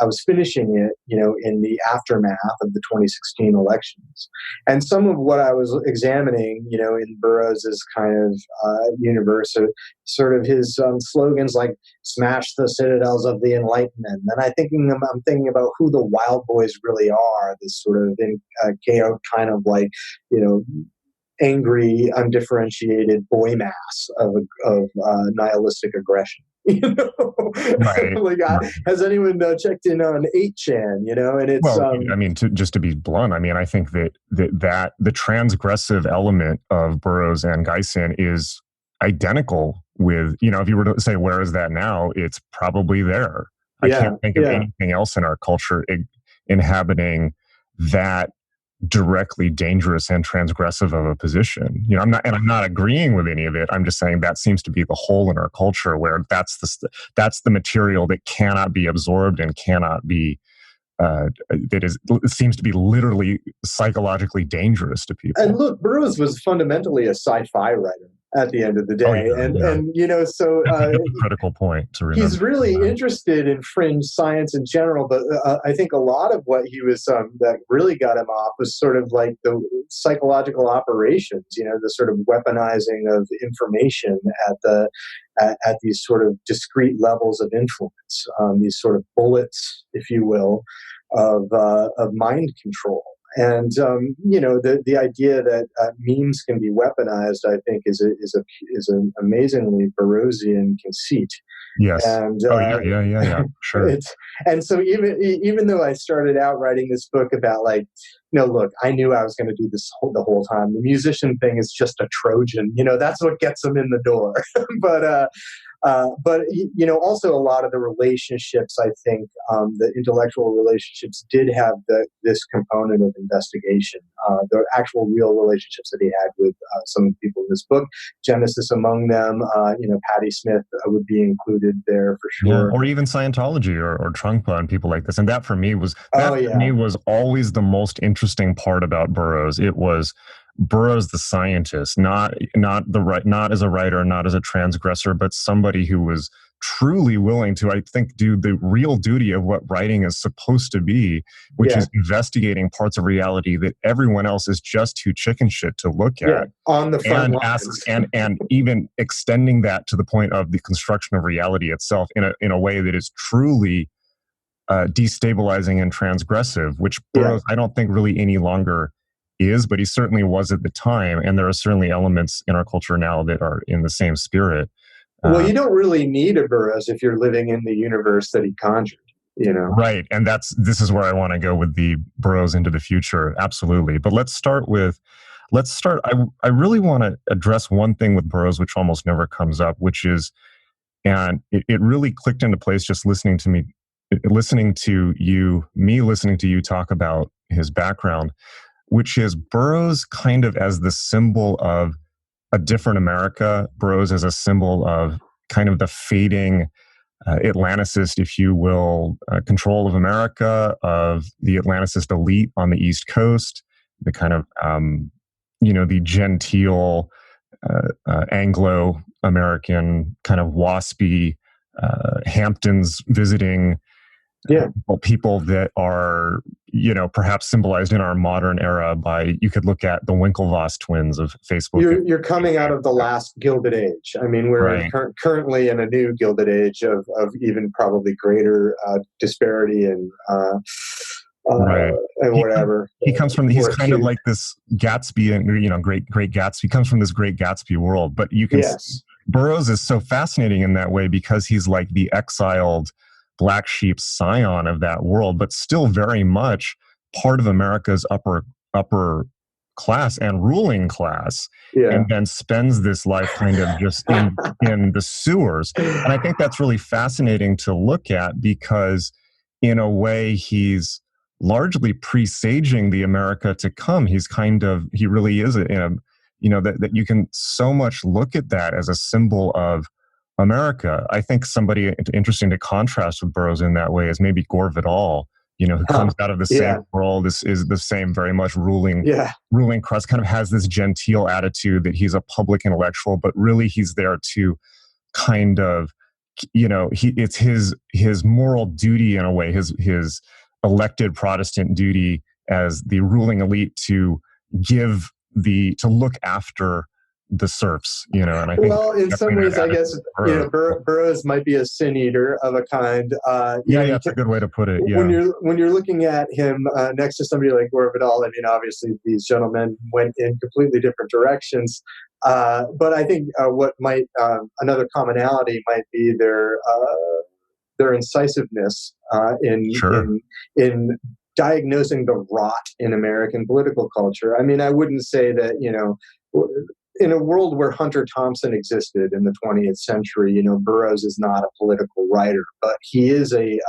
was finishing it, in the aftermath of the 2016 elections, and some of what I was examining, in Burroughs's kind of universe, sort of his slogans like "Smash the citadels of the Enlightenment," and I'm thinking about who the Wild Boys really are. This sort of chaotic kind of like, angry, undifferentiated boy mass of nihilistic aggression. Right. Has anyone checked in on 8chan? And it's to be blunt, I think that the transgressive element of Burroughs and Gysin is identical with, if you were to say, where is that now? It's probably there. I can't think of anything else in our culture inhabiting that directly dangerous and transgressive of a position. I'm not agreeing with any of it. I'm just saying that seems to be the hole in our culture, where that's the material that cannot be absorbed and cannot be it seems to be literally psychologically dangerous to people. And look, Burroughs was fundamentally a sci-fi writer at the end of the day. So that's a critical point to remember. He's really interested in fringe science in general, but I think a lot of what he was that really got him off was sort of like the psychological operations, the sort of weaponizing of information at these sort of discrete levels of influence, these sort of bullets, if you will, of mind control. And the idea that memes can be weaponized, I think, is an amazingly Burroughsian conceit. Yes. And sure. And so even though I started out writing this book about look, I knew I was going to do this the whole time. The musician thing is just a Trojan. That's what gets them in the door. But also a lot of the relationships, I think, the intellectual relationships did have this component of investigation. The actual real relationships that he had with some of the people in this book, Genesis among them, Patti Smith would be included there for sure. Yeah, or even Scientology or Trungpa and people like this. And that for me was always the most interesting part about Burroughs. It was Burroughs the scientist, not as a writer, not as a transgressor, but somebody who was truly willing to, I think, do the real duty of what writing is supposed to be, which is investigating parts of reality that everyone else is just too chicken shit to look at. On the front lines. And even extending that to the point of the construction of reality itself in a way that is truly destabilizing and transgressive, which Burroughs, I don't think really any longer is, but he certainly was at the time. And there are certainly elements in our culture now that are in the same spirit. Well, you don't really need a Burroughs if you're living in the universe that he conjured, Right. And this is where I want to go with the Burroughs into the future. Absolutely. But let's start. I really want to address one thing with Burroughs, which almost never comes up, which is, and it really clicked into place just listening to listening to you talk about his background, which is Burroughs kind of as the symbol of a different America, Burroughs as a symbol of kind of the fading Atlanticist, if you will, control of America, of the Atlanticist elite on the East Coast, the kind of, the genteel Anglo-American kind of waspy Hamptons visiting people that are, perhaps symbolized in our modern era by, you could look at the Winklevoss twins of Facebook. You're coming out of the last Gilded Age. I mean, we're currently in a new Gilded Age of even probably greater disparity and whatever. He comes from, he's kind of like this Gatsby, and great Gatsby. He comes from this great Gatsby world, but you can Burroughs is so fascinating in that way because he's like the exiled black sheep scion of that world, but still very much part of America's upper class and ruling class, and then spends this life kind of just in the sewers. And I think that's really fascinating to look at because in a way he's largely presaging the America to come. He really is that you can so much look at that as a symbol of America. I think somebody interesting to contrast with Burroughs in that way is maybe Gore Vidal, who comes out of the same world, is the same very much ruling crust, kind of has this genteel attitude that he's a public intellectual, but really he's there to kind of, it's his moral duty in a way, his elected Protestant duty as the ruling elite to look after the serfs, and I think. Well, in some ways, I guess Burroughs might be a sin eater of a kind. That's a good way to put it. Yeah. When you're looking at him next to somebody like Gore Vidal, I mean, obviously these gentlemen went in completely different directions. But I think what might another commonality might be their incisiveness in diagnosing the rot in American political culture. I mean, I wouldn't say that in a world where Hunter Thompson existed in the 20th century, Burroughs is not a political writer, but he is a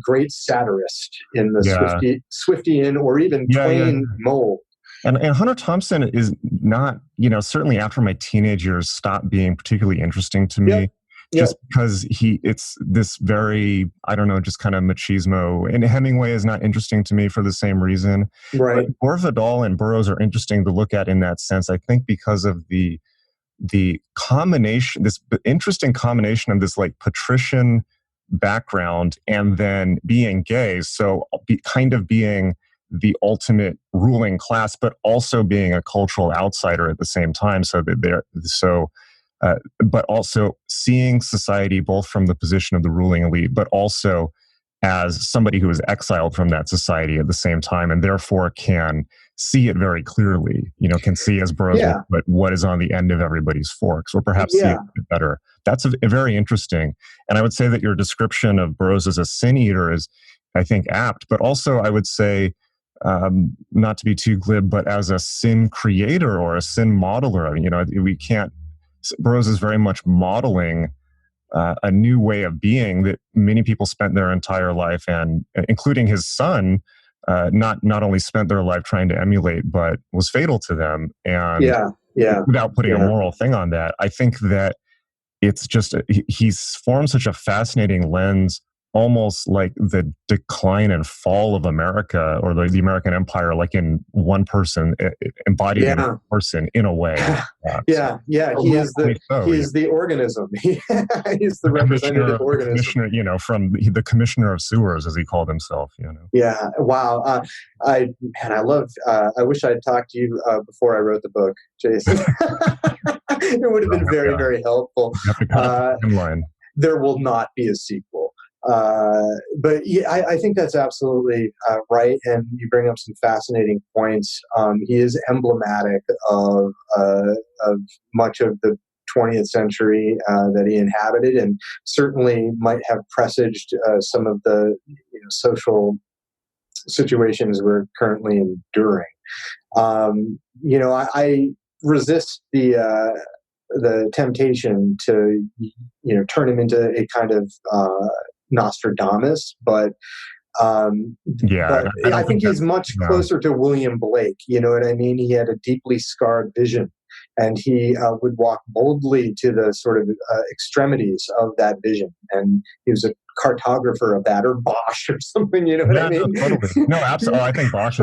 great satirist in the Swiftian or even Twain mold. And Hunter Thompson is not, certainly after my teenage years, stopped being particularly interesting to me. Just because it's this very, I don't know, just kind of machismo. And Hemingway is not interesting to me for the same reason. Right. But Gore Vidal and Burroughs are interesting to look at in that sense, I think, because of the combination, this interesting combination of this like patrician background and then being gay. So kind of being the ultimate ruling class, but also being a cultural outsider at the same time. But also seeing society both from the position of the ruling elite, but also as somebody who is exiled from that society at the same time, and therefore can see it very clearly, can see as Burroughs, but what is on the end of everybody's forks, or perhaps see it a bit better. That's a very interesting. And I would say that your description of Burroughs as a sin eater is, I think, apt, but also I would say, not to be too glib, but as a sin creator or a sin modeler. Burroughs is very much modeling a new way of being that many people spent their entire life, and including his son, not only spent their life trying to emulate, but was fatal to them. And without putting a moral thing on that, I think that it's just he's formed such a fascinating lens, almost like the decline and fall of America or the American empire, like in one person, embodied in one person in a way. He is the organism. He's the representative organism. From the commissioner of sewers, as he called himself. Yeah. Wow. I wish I had talked to you before I wrote the book, Jason. It would have been very, very helpful. There will not be a sequel. But I think that's absolutely right, and you bring up some fascinating points. He is emblematic of much of the 20th century that he inhabited, and certainly might have presaged some of the social situations we're currently enduring. I resist the temptation to turn him into a kind of Nostradamus, but Yeah, I think he's much closer to William Blake. You know what I mean? He had a deeply scarred vision, and he would walk boldly to the sort of extremities of that vision. And he was a cartographer of that, or Bosch or something. You know what I mean? No, totally. No, absolutely. I think Bosch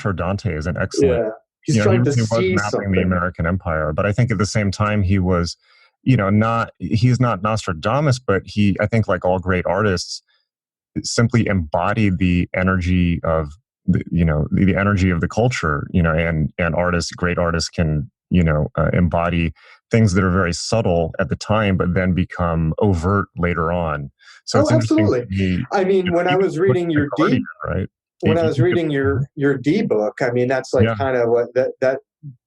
or Dante is an excellent. Yeah, he's trying to he was see mapping something. the American Empire, but I think at the same time he was, he's not Nostradamus, but I think like all great artists, simply embodied the energy of the energy of the culture, and great artists can, embody things that are very subtle at the time, but then become overt later on. So it's absolutely. Me, I mean, when I was reading your D, right? When I was reading your D book, I mean, that's like kind of what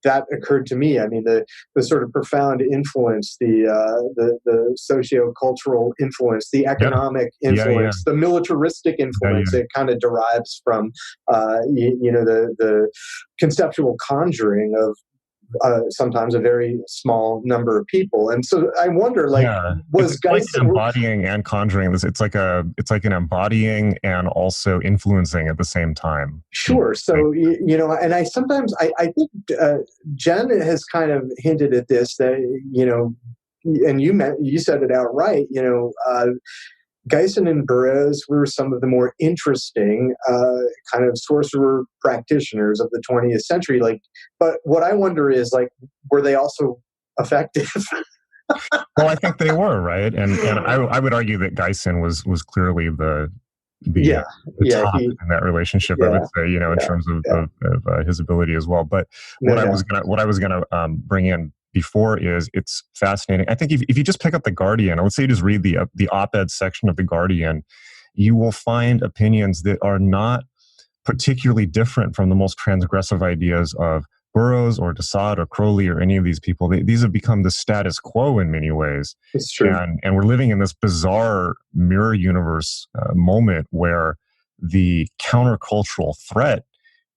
that occurred to me. I mean, the sort of profound influence, the socio-cultural influence, the economic influence, the militaristic influence. It kind of derives from, the conceptual conjuring of sometimes a very small number of people. And so I wonder, was Geisen like embodying and conjuring this? It's like an embodying and also influencing at the same time. Sure. So, and I sometimes, I think Jen has kind of hinted at this, that, and you said it outright, Geisen and Burroughs were some of the more interesting kind of sorcerer practitioners of the 20th century. But what I wonder is, were they also effective? Well, I think they were, right, and I would argue that Geisen was clearly the top in that relationship. I would say, in terms of his ability as well. But what I was gonna bring in before is, it's fascinating. I think if you just pick up the Guardian, let's say you just read the op-ed section of the Guardian, you will find opinions that are not particularly different from the most transgressive ideas of Burroughs or Desaad or Crowley or any of these people. These have become the status quo in many ways. It's true. And we're living in this bizarre mirror universe moment where the countercultural threat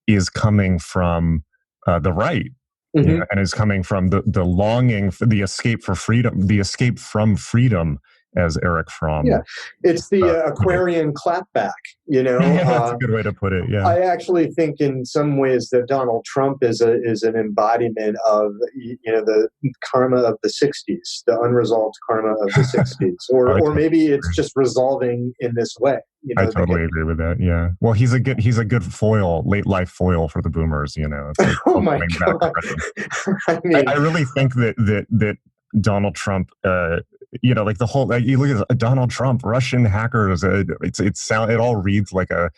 is coming from the right. Mm-hmm. And is coming from the longing for the escape for freedom, the escape from freedom, as Eric Fromm. Yeah, it's the Aquarian clapback. That's a good way to put it. Yeah, I actually think in some ways that Donald Trump is an embodiment of the karma of the '60s, the unresolved karma of the '60s, or maybe it's just resolving in this way. I totally agree with that. Yeah. Well, he's a good foil, late life foil for the boomers. It's like, oh my God! I really think that Donald Trump, like the whole, you look at Donald Trump, Russian hackers. It all reads like a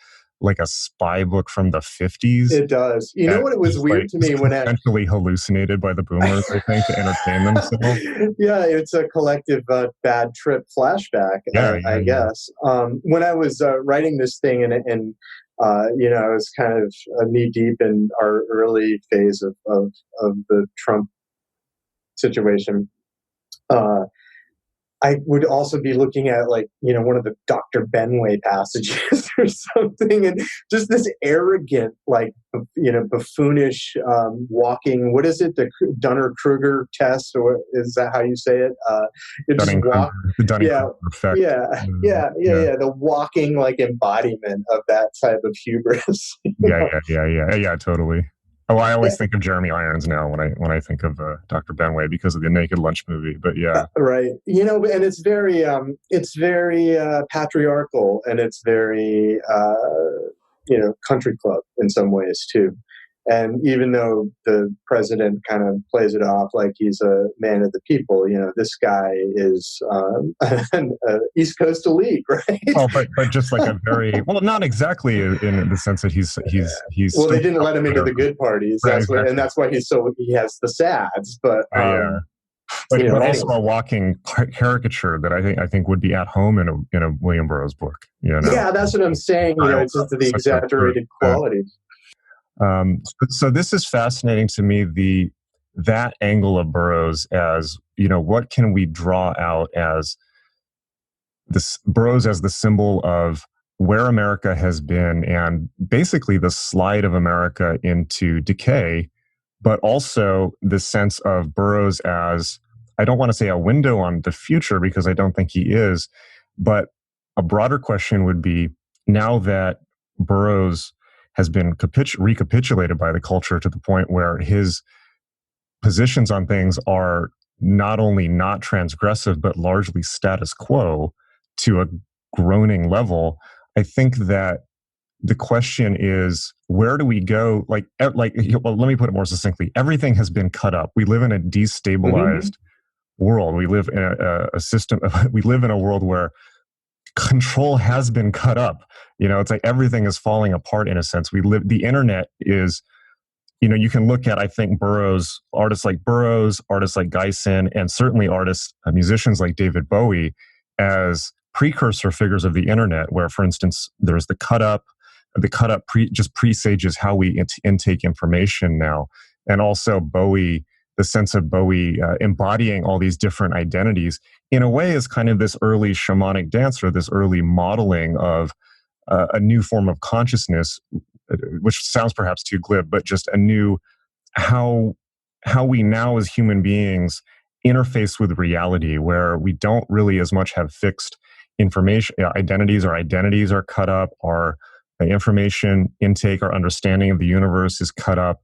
spy book from the 50s. It does. You know what? It was weird to me when essentially hallucinated by the boomers, I think, to entertain themselves. Yeah, it's a collective bad trip flashback. I guess. When I was writing this thing, and I was kind of knee deep in our early phase of the Trump situation. I would also be looking at one of the Dr. Benway passages or something, and just this arrogant, buffoonish walking. What is it? The Dunning-Kruger test, or is that how you say it? Dunning-Kruger effect. Yeah. The walking embodiment of that type of hubris. Yeah, totally. Oh, I always think of Jeremy Irons now when I think of Dr. Benway because of the Naked Lunch movie. But yeah, right. And it's very patriarchal, and it's very country club in some ways too. And even though the president kind of plays it off like he's a man of the people, this guy is an East Coast elite, right? Well, but just like a very not exactly in the sense that he's. Well, they didn't let him into the good parties. That's exactly. And that's why he has the sads. But but also a walking caricature that I think would be at home in a William Burroughs book. Yeah, that's what I'm saying. It's just the exaggerated quality. So this is fascinating to me, that angle of Burroughs as, what can we draw out as this Burroughs as the symbol of where America has been and basically the slide of America into decay, but also the sense of Burroughs as, I don't want to say a window on the future because I don't think he is, but a broader question would be, now that Burroughs has been recapitulated by the culture to the point where his positions on things are not only not transgressive, but largely status quo to a groaning level, I think that the question is, where do we go? Well, let me put it more succinctly. Everything has been cut up. We live in a destabilized world. We live in a system. We live in a world where control has been cut up. It's like everything is falling apart in a sense. The internet is, you can look at, I think, artists like Geisen, and certainly musicians like David Bowie as precursor figures of the internet, where, for instance, there's the cut up just presages how we intake information now. And also Bowie, the sense of Bowie embodying all these different identities in a way is kind of this early shamanic dancer, this early modeling of a new form of consciousness, which sounds perhaps too glib, but just a new, how we now as human beings interface with reality, where we don't really as much have fixed information identities. Our identities are cut up, our information intake, our understanding of the universe is cut up.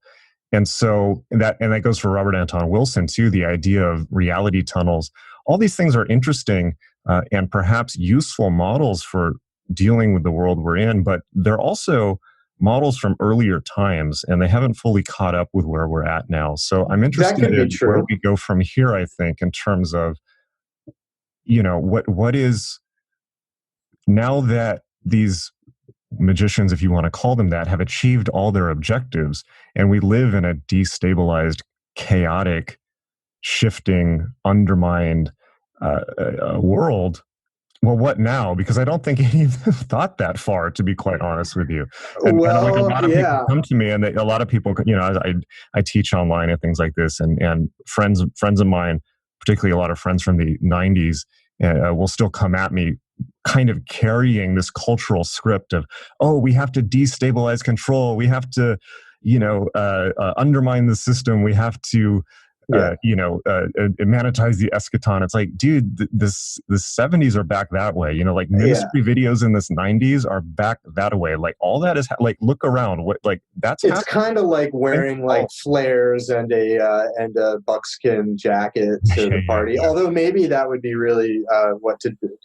And so that goes for Robert Anton Wilson too, the idea of reality tunnels. All these things are interesting and perhaps useful models for dealing with the world we're in, but they're also models from earlier times, and they haven't fully caught up with where we're at now. So I'm interested in where we go from here, I think, in terms of, what is, now that these magicians, if you want to call them that, have achieved all their objectives, and we live in a destabilized, chaotic, shifting, undermined world. Well, what now? Because I don't think any of them thought that far, to be quite honest with you. And a lot of people come to me, and a lot of people, I teach online and things like this, and friends of mine, particularly a lot of friends from the 90s, will still come at me kind of carrying this cultural script of, we have to destabilize control. We have to, undermine the system. We have to, monetize the eschaton. It's like, dude, the 70s are back that way. Ministry videos in this 90s are back that way. Like all that is look around. It's kind of like wearing flares and a buckskin jacket to the party. Yeah. Although maybe that would be really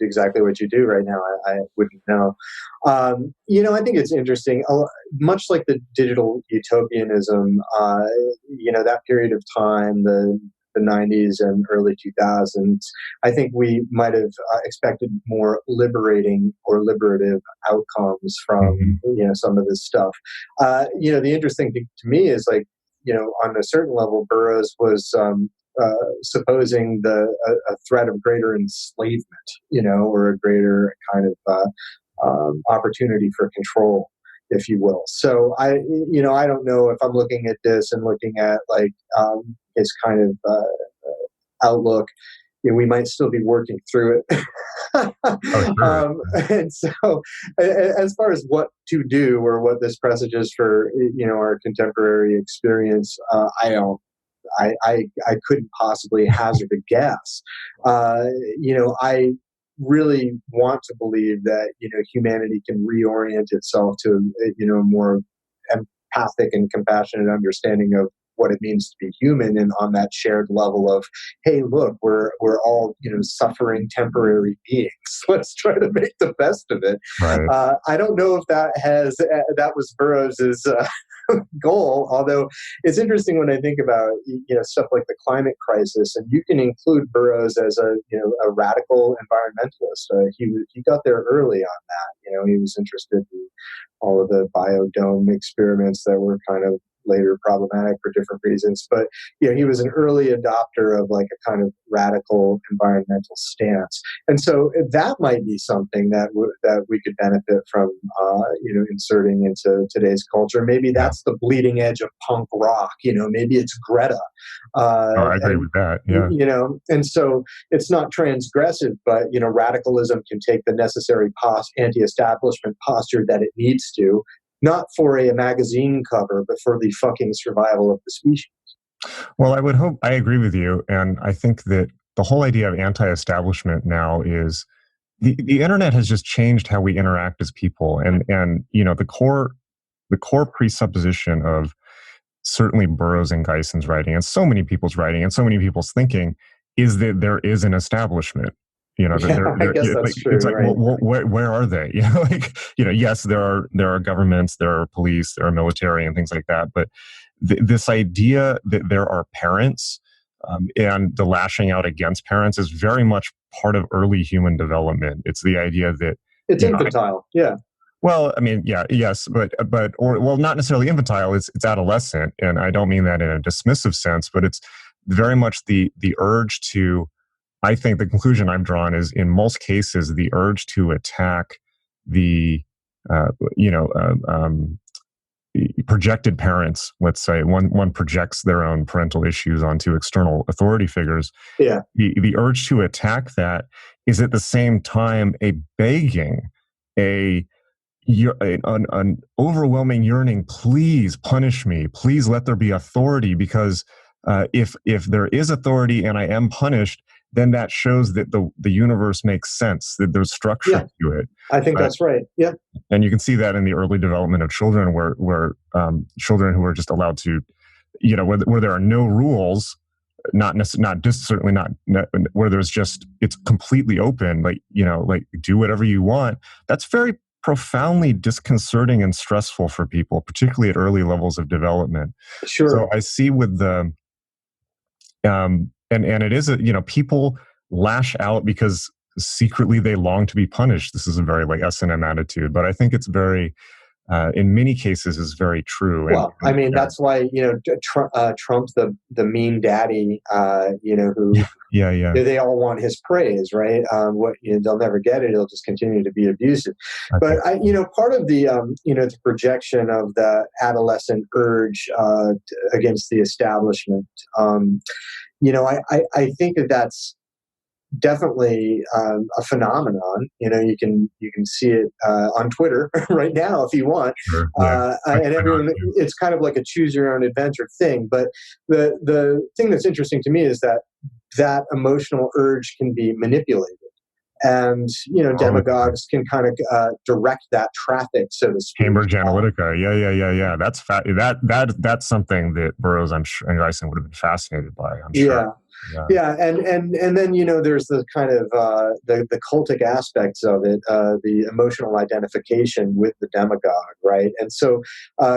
exactly what you do right now. I wouldn't know. I think it's interesting. Much like the digital utopianism, that period of time, the 90s and early 2000s, I think we might have expected more liberating or liberative outcomes from, some of this stuff. The interesting thing to me is on a certain level, Burroughs was supposing a threat of greater enslavement, or a greater kind of opportunity for control, if you will. So I don't know if I'm looking at this and looking at his kind of outlook. We might still be working through it. And so, as far as what to do or what this presages for, our contemporary experience, I couldn't possibly hazard a guess. I really want to believe that humanity can reorient itself to a more empathic and compassionate understanding of what it means to be human, and on that shared level of, hey, look, we're all suffering temporary beings. Let's try to make the best of it. Right. I don't know if that was Burroughs's goal, although it's interesting when I think about stuff like the climate crisis, and you can include Burroughs as a radical environmentalist. He got there early on that. He was interested in all of the biodome experiments that were kind of later problematic for different reasons, but he was an early adopter of a kind of radical environmental stance, and so that might be something that we could benefit from inserting into today's culture. Maybe that's the bleeding edge of punk rock. Maybe it's Greta. I agree with that. Yeah. And so it's not transgressive, but radicalism can take the necessary anti-establishment posture that it needs to. Not for a magazine cover, but for the fucking survival of the species. Well, I agree with you. And I think that the whole idea of anti-establishment now is the internet has just changed how we interact as people, and the core presupposition of certainly Burroughs and Geison's writing, and so many people's writing, and so many people's thinking, is that there is an establishment. I guess that's true. It's like, right. well, where are they? Yes, there are governments, there are police, there are military, and things like that. But this idea that there are parents, and the lashing out against parents is very much part of early human development. It's the idea that it's infantile. Yeah. Well, I mean, yeah, yes, but not necessarily infantile. It's adolescent, and I don't mean that in a dismissive sense, but it's very much the urge to. I think the conclusion I've drawn is, in most cases, the urge to attack the, projected parents. Let's say one projects their own parental issues onto external authority figures. Yeah. The urge to attack that is at the same time a begging, an overwhelming yearning. Please punish me. Please let there be authority, because if there is authority and I am punished, then that shows that the universe makes sense, that there's structure to it. I think that's right. Yeah. And you can see that in the early development of children, where children who are just allowed to, where there are no rules, certainly not where there's just, it's completely open, like do whatever you want. That's very profoundly disconcerting and stressful for people, particularly at early levels of development. Sure. So I see with the, and it is, people lash out because secretly they long to be punished. This is a very S&M attitude, but I think it's very, in many cases, is very true. Well, that's why Trump's the mean daddy, who they all want his praise, right? They'll never get it; he'll just continue to be abusive. Okay. But part of the the projection of the adolescent urge against the establishment, I think that's definitely a phenomenon. You can see it on Twitter right now if you want. Sure, yeah. And everyone, it's kind of like a choose your own adventure thing. But the thing that's interesting to me is that emotional urge can be manipulated. And demagogues can kind of direct that traffic, so to speak. Cambridge Analytica, yeah. That's something that Burroughs and Geison would have been fascinated by. I'm sure. Yeah, and then there's the kind of the cultic aspects of it, the emotional identification with the demagogue, right? And so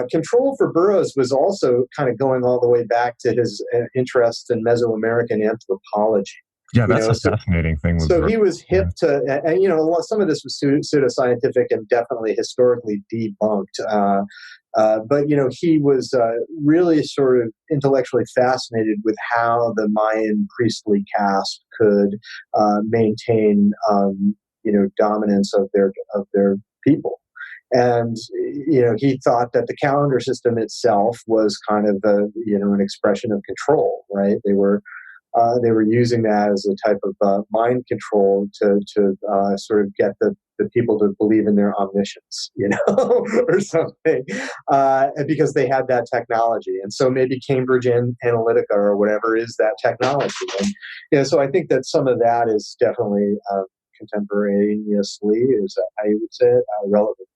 control for Burroughs was also kind of going all the way back to his interest in Mesoamerican anthropology. Yeah, that's a fascinating thing. So he was hip to, and some of this was pseudoscientific and definitely historically debunked. But he was really sort of intellectually fascinated with how the Mayan priestly caste could maintain, dominance of their people. And he thought that the calendar system itself was kind of an expression of control, right? They were using that as a type of mind control to sort of get the people to believe in their omniscience, or something, because they had that technology. And so maybe Cambridge Analytica or whatever is that technology. And so I think that some of that is definitely contemporaneously, is that how you would say it, relevant.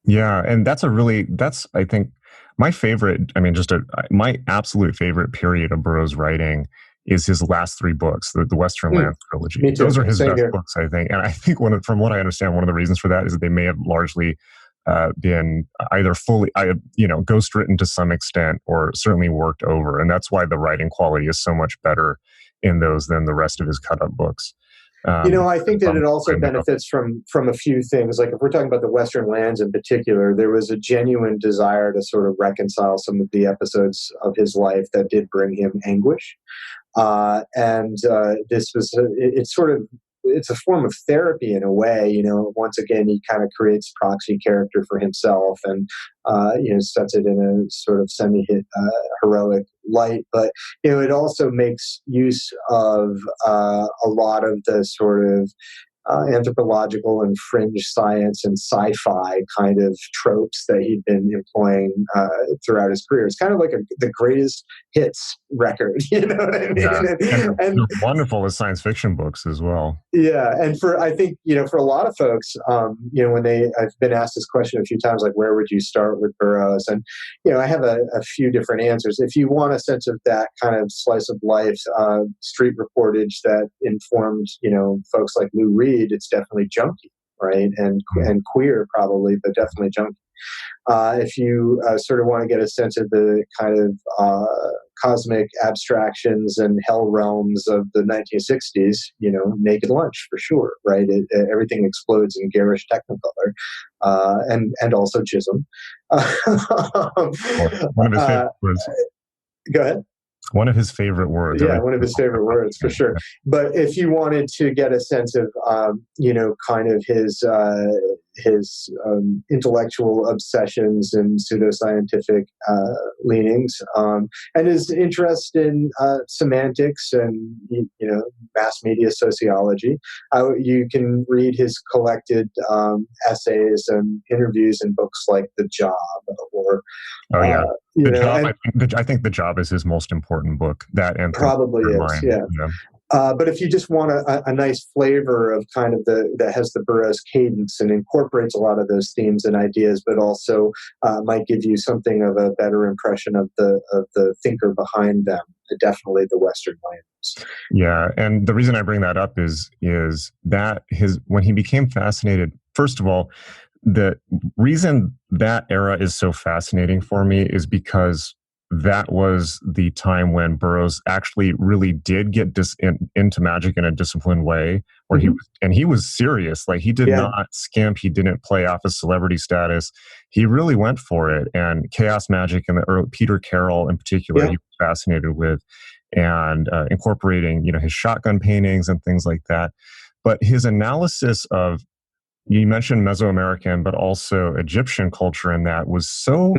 Yeah, and that's I think my favorite. My absolute favorite period of Burroughs' writing is his last three books, the Western Lands trilogy. Me too. Those are his Same best here. books, I think. And I think from what I understand, one of the reasons for that is that they may have largely been either fully, ghostwritten to some extent, or certainly worked over. And that's why the writing quality is so much better in those than the rest of his cut-up books. I think that it also benefits from a few things. Like if we're talking about the Western Lands in particular, there was a genuine desire to sort of reconcile some of the episodes of his life that did bring him anguish. This was it's a form of therapy in a way. Once again, he kind of creates a proxy character for himself and sets it in a sort of heroic light. But it also makes use of a lot of the sort of anthropological and fringe science and sci-fi kind of tropes that he'd been employing throughout his career. It's kind of like the greatest hits record, you know what I mean? Yeah. And And they're wonderful as science fiction books as well. yeah, and I think, for a lot of folks, when I've been asked this question a few times, like, where would you start with Burroughs? And, I have a few different answers. If you want a sense of that kind of slice of life, street reportage that informed, folks like Lou Reed, it's definitely junky, right? And queer probably, but definitely junky. If you sort of want to get a sense of the kind of cosmic abstractions and hell realms of the 1960s, Naked Lunch for sure, right? Everything explodes in garish technicolor, and also Chisholm. One of his favorite words. Go ahead. One of his favorite words. Yeah, one of his favorite words for sure. But if you wanted to get a sense of, kind of his intellectual obsessions and pseudoscientific leanings, and his interest in semantics and mass media sociology, you can read his collected essays and interviews in books like The Job or The Job. I think The Job is his most important book. That and probably is, yeah. But if you just want a nice flavor of kind of that has the Burroughs cadence and incorporates a lot of those themes and ideas, but also might give you something of a better impression of the thinker behind them, definitely the Western Lands. Yeah, and the reason I bring that up is that when he became fascinated, first of all, the reason that era is so fascinating for me is because that was the time when Burroughs actually really did get into magic in a disciplined way, where he was serious. Like, he did not skimp. He didn't play off his celebrity status. He really went for it. And chaos magic and the early Peter Carroll in particular, he was fascinated with, and incorporating, his shotgun paintings and things like that. But his analysis of, you mentioned Mesoamerican, but also Egyptian culture, and that was so,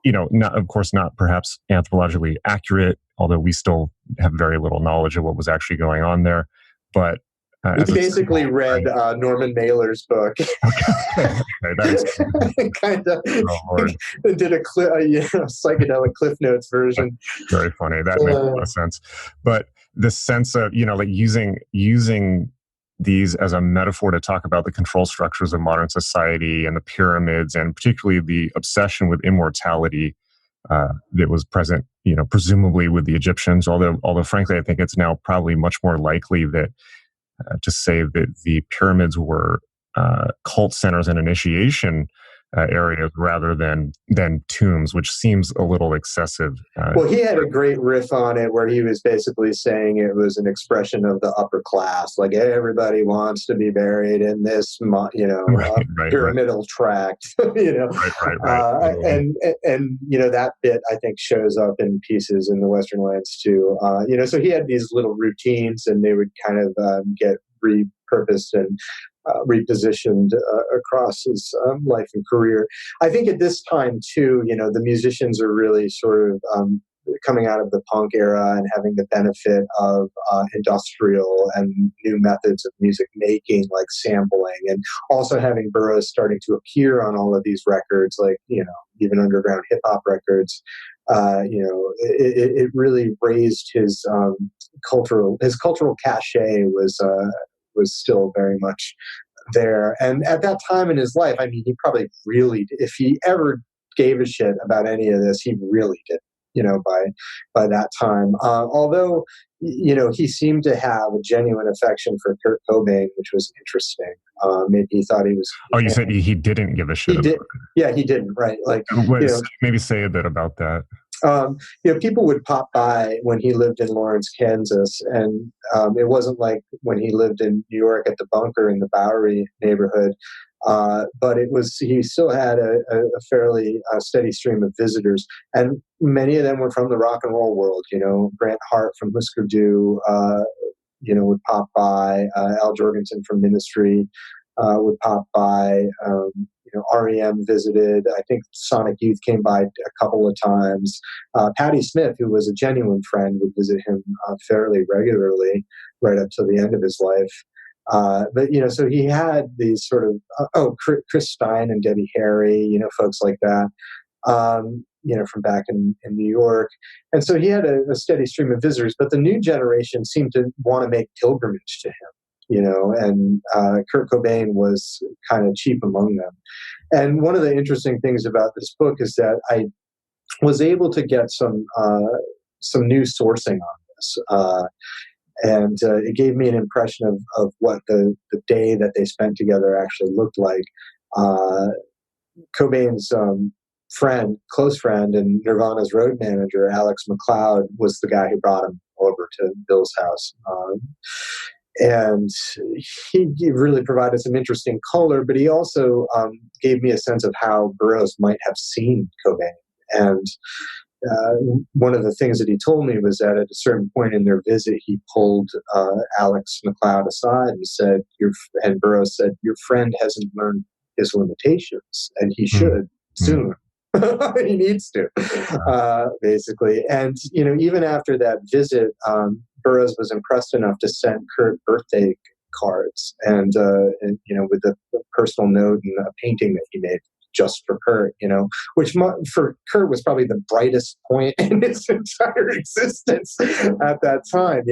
not perhaps anthropologically accurate, although we still have very little knowledge of what was actually going on there. But he basically read Norman Mailer's book. Kind of did a psychedelic Cliff Notes version. Very funny. That makes a lot of sense. But the sense of, like using these as a metaphor to talk about the control structures of modern society and the pyramids, and particularly the obsession with immortality that was present, presumably with the Egyptians. Although frankly, I think it's now probably much more likely that to say that the pyramids were cult centers and initiation areas rather than tombs, which seems a little excessive. Well, he had a great riff on it where he was basically saying it was an expression of the upper class, like everybody wants to be buried in this, pyramidal tract, Right. And that bit I think shows up in pieces in the Western Lands too. So he had these little routines, and they would kind of get repurposed and repositioned across his life and career. I think at this time too, the musicians are really sort of coming out of the punk era and having the benefit of industrial and new methods of music making, like sampling, and also having Burroughs starting to appear on all of these records, like even underground hip hop records. It really raised his cultural cachet was still very much there. And at that time in his life, I mean, he probably really, if he ever gave a shit about any of this, he really did, by that time. Although, he seemed to have a genuine affection for Kurt Cobain, which was interesting. Maybe he thought he was... Oh, you said he didn't give a shit about it. Yeah, he didn't, right? Like, maybe say a bit about that. People would pop by when he lived in Lawrence, Kansas, and it wasn't like when he lived in New York at the Bunker in the Bowery neighborhood, but he still had a fairly steady stream of visitors, and many of them were from the rock and roll world. Grant Hart from Husker Du, would pop by. Al Jorgensen from Ministry would pop by. REM visited. I think Sonic Youth came by a couple of times. Patti Smith, who was a genuine friend, would visit him fairly regularly right up to the end of his life. But so he had these sort of Chris Stein and Debbie Harry, folks like that. From back in New York. And so he had a steady stream of visitors, but the new generation seemed to want to make pilgrimage to him, and Kurt Cobain was kind of chief among them. And one of the interesting things about this book is that I was able to get some new sourcing on this. And it gave me an impression of what the day that they spent together actually looked like. Cobain's close friend, and Nirvana's road manager, Alex McLeod, was the guy who brought him over to Bill's house. And he really provided some interesting color, but he also gave me a sense of how Burroughs might have seen Cobain. And one of the things that he told me was that at a certain point in their visit, he pulled Alex McLeod aside and said, and Burroughs said, "Your friend hasn't learned his limitations, and he should soon." He needs to, basically. And, even after that visit, Burroughs was impressed enough to send Kurt birthday cards and with a personal note and a painting that he made just for Kurt, which for Kurt was probably the brightest point in his entire existence at that time,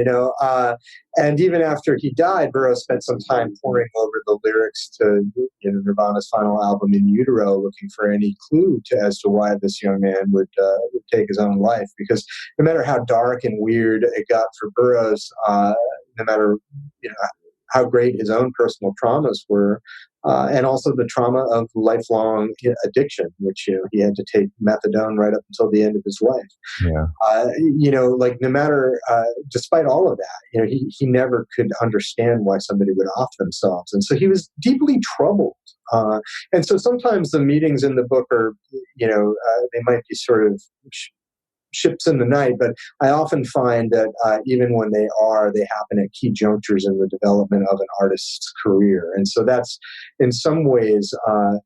and even after he died, Burroughs spent some time poring over the lyrics to Nirvana's final album, In Utero, looking for any clue as to why this young man would take his own life. Because no matter how dark and weird it got for Burroughs, no matter how great his own personal traumas were, and also the trauma of lifelong addiction, which he had to take methadone right up until the end of his life. Yeah. No matter, despite all of that, he never could understand why somebody would off themselves, and so he was deeply troubled. And so sometimes the meetings in the book are, they might be sort of ships in the night, but I often find that even when they happen at key junctures in the development of an artist's career. And so that's in some ways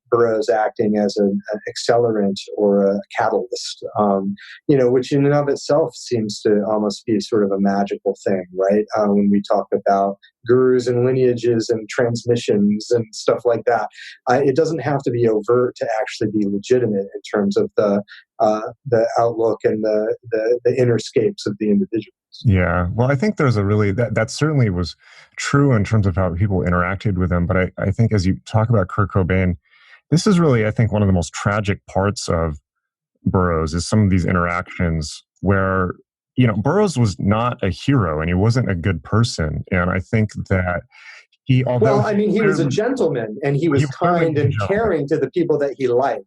Burroughs acting as an accelerant or a catalyst, which in and of itself seems to almost be sort of a magical thing, right? When we talk about gurus and lineages and transmissions and stuff like that, it doesn't have to be overt to actually be legitimate in terms of the outlook and the inner scapes of the individuals. Yeah. Well, I think there's that certainly was true in terms of how people interacted with him. But I think as you talk about Kurt Cobain, this is really, I think, one of the most tragic parts of Burroughs is some of these interactions where, Burroughs was not a hero and he wasn't a good person. And I think that he was a gentleman, and he was kind and caring to the people that he liked.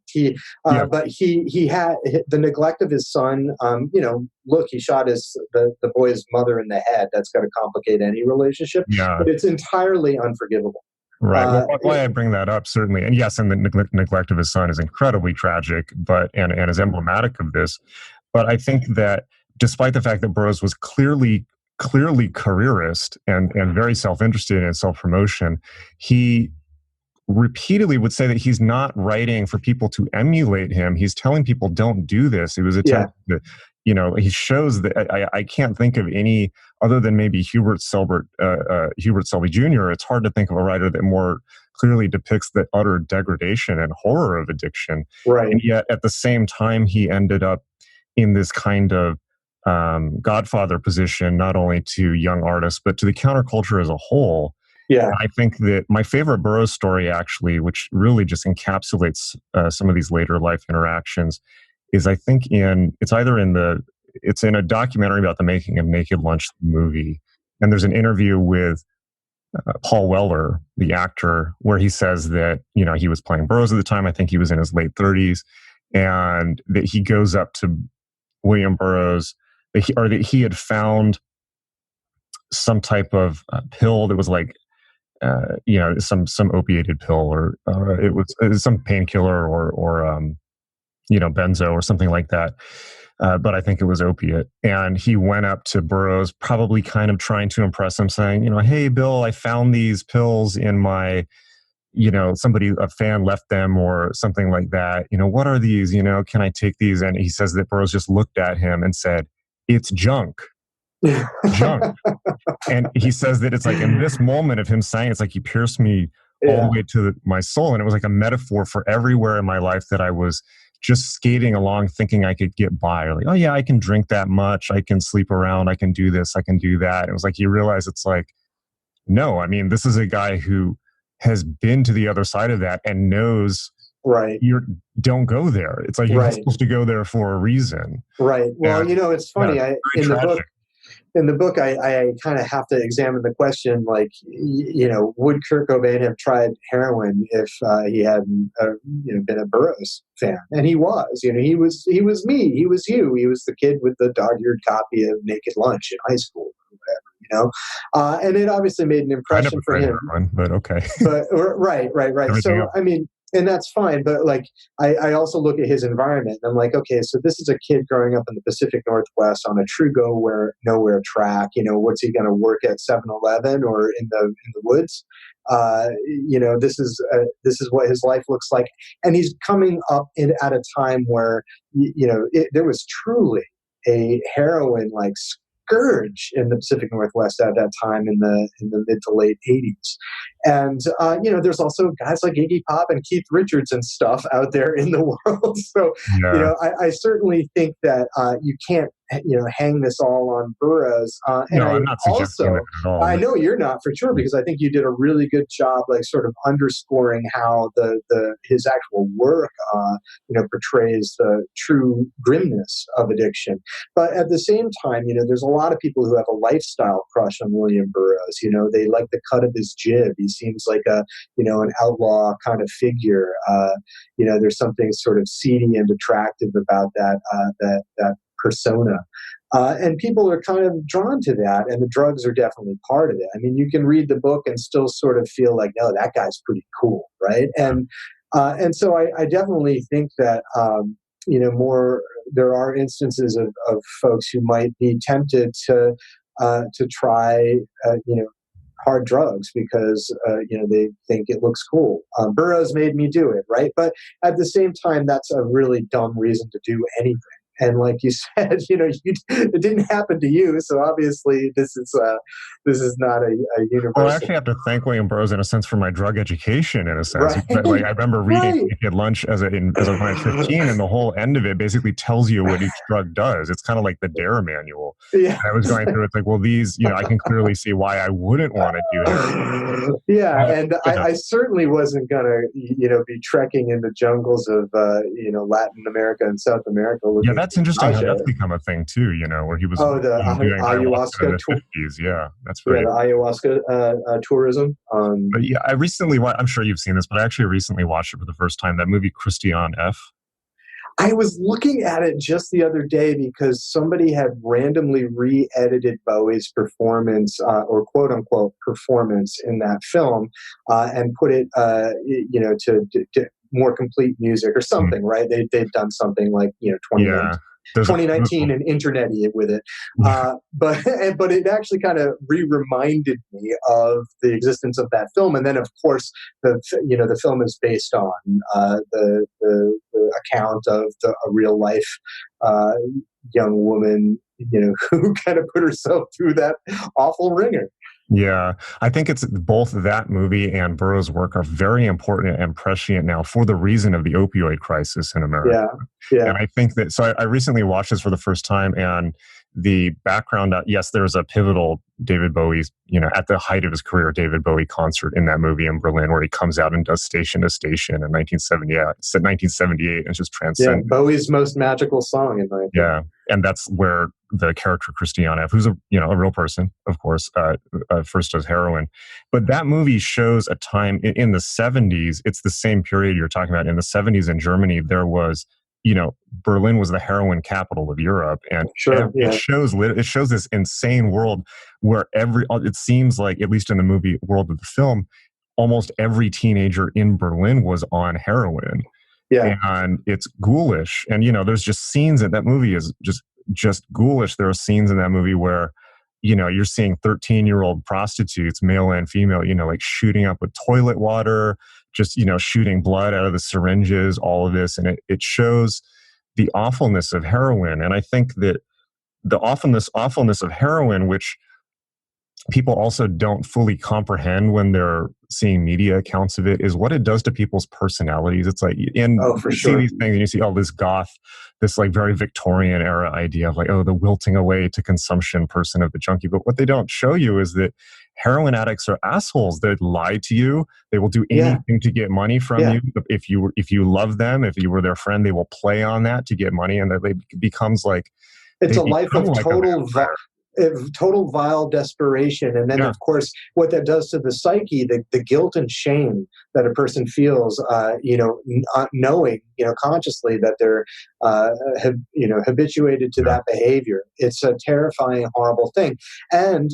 But he had the neglect of his son. He shot the boy's mother in the head. That's going to complicate any relationship. Yeah. But it's entirely unforgivable. Right. Why I bring that up, certainly, and yes, and the neglect of his son is incredibly tragic, and is emblematic of this. But I think that despite the fact that Burroughs was clearly careerist and very self-interested in self-promotion, he repeatedly would say that he's not writing for people to emulate him. He's telling people, don't do this. It was attempting to, he shows that I can't think of any other than maybe Hubert Selby Jr. It's hard to think of a writer that more clearly depicts the utter degradation and horror of addiction. Right. And yet at the same time, he ended up in this kind of godfather position, not only to young artists, but to the counterculture as a whole. Yeah. And I think that my favorite Burroughs story, actually, which really just encapsulates some of these later life interactions, is I think it's in a documentary about the making of Naked Lunch, the movie. And there's an interview with Paul Weller, the actor, where he says that, he was playing Burroughs at the time. I think he was in his late 30s. And that he goes up to William Burroughs, that he had found some type of pill that was like, some opiated pill, or it was some painkiller or benzo or something like that. But I think it was opiate. And he went up to Burroughs, probably kind of trying to impress him, saying, "Hey, Bill, I found these pills in my, a fan left them or something like that. What are these? Can I take these?" And he says that Burroughs just looked at him and said, "It's junk." junk. And he says that it's like in this moment of him saying, it's like he pierced me all the way to my soul. And it was like a metaphor for everywhere in my life that I was just skating along thinking I could get by. Or like, oh yeah, I can drink that much. I can sleep around. I can do this. I can do that. It was like, you realize it's like, no, I mean, this is a guy who has been to the other side of that and knows you don't go there. It's like you're supposed to go there for a reason. Right. Well, and, it's funny. In the book, I kind of have to examine the question, like, would Kurt Cobain have tried heroin if he hadn't, been a Burroughs fan? And he was. He was me. He was you. He was the kid with the dog-eared copy of Naked Lunch in high school, or whatever. And it obviously made an impression for him. Heroin, but okay. But right. So I mean. And that's fine, but like I also look at his environment and I'm like, okay, so this is a kid growing up in the Pacific Northwest on a true nowhere track. What's he going to work at 7-Eleven or in the woods? This is what his life looks like, and he's coming up at a time where there was truly a heroin like scourge in the Pacific Northwest at that time in the mid to late 80s. And, there's also guys like Iggy Pop and Keith Richards and stuff out there in the world. So, I certainly think that you can't, hang this all on Burroughs. And I'm not suggesting that at all. I know you're not, for sure, because I think you did a really good job, like sort of underscoring how his actual work, portrays the true grimness of addiction. But at the same time, there's a lot of people who have a lifestyle crush on William Burroughs. They like the cut of his jib. He seems like an outlaw kind of figure. There's something sort of seedy and attractive about that persona. And people are kind of drawn to that, and the drugs are definitely part of it. I mean, you can read the book and still sort of feel like, no, that guy's pretty cool, right? And so I definitely think that, there are instances of folks who might be tempted to try, hard drugs because, they think it looks cool. Burroughs made me do it, right? But at the same time, that's a really dumb reason to do anything. And like you said, it didn't happen to you, so obviously this is not a universal. Well, I actually have to thank William Burroughs in a sense for my drug education, in a sense. Right. But like I remember reading Naked Lunch as when I was 15, and the whole end of it basically tells you what each drug does. It's kind of like the DARE manual. Yeah. And I was going through. It's like, well, these, I can clearly see why I wouldn't want to do it. Yeah, and I certainly wasn't gonna, be trekking in the jungles of, Latin America and South America. Yeah, that's interesting how that's become a thing too, where he was the ayahuasca in the 50s. Yeah, that's right. Yeah, the ayahuasca tourism. But yeah, I recently I'm sure you've seen this, but I actually recently watched it for the first time, that movie Christian F. I was looking at it just the other day because somebody had randomly re-edited Bowie's performance, or quote unquote performance in that film, and put it, to more complete music or something, right? They've done something like 2019 and internet-y with it, but it actually kind of reminded me of the existence of that film. And then of course the film is based on the account of a real life young woman who kind of put herself through that awful ringer. Yeah, I think it's both that movie and Burroughs' work are very important and prescient now for the reason of the opioid crisis in America. Yeah. And I think that, so I recently watched this for the first time, and the background, yes, there's a pivotal David Bowie, at the height of his career, David Bowie concert in that movie in Berlin, where he comes out and does Station to Station in 1978. And it's just transcendent. Yeah, Bowie's most magical song, in my opinion. Yeah, and that's where the character Christiane F., who's a real person, of course, first does heroin. But that movie shows a time in the 70s. It's the same period you're talking about. In the 70s in Germany, there was, Berlin was the heroin capital of Europe, and it shows this insane world where it seems like, at least in the movie world of the film, almost every teenager in Berlin was on heroin. Yeah, and it's ghoulish, and there's just scenes in that movie is just ghoulish. There are scenes in that movie where, you're seeing 13-year-old prostitutes, male and female, like shooting up with toilet water, just, shooting blood out of the syringes, all of this. And it shows the awfulness of heroin. And I think that the awfulness of heroin, which people also don't fully comprehend when they're seeing media accounts of it, is what it does to people's personalities. It's like, and for you sure. see these things and you see, oh, this goth, this like very Victorian era idea of like, oh, the wilting away to consumption person of the junkie. But what they don't show you is that heroin addicts are assholes. They lie to you. They will do anything to get money from you. If you love them, if you were their friend, they will play on that to get money, and that it becomes like, it's a life of total vile desperation. And then, of course, what that does to the psyche, the guilt and shame that a person feels, knowing, consciously that they're, habituated to that behavior. It's a terrifying, horrible thing. And,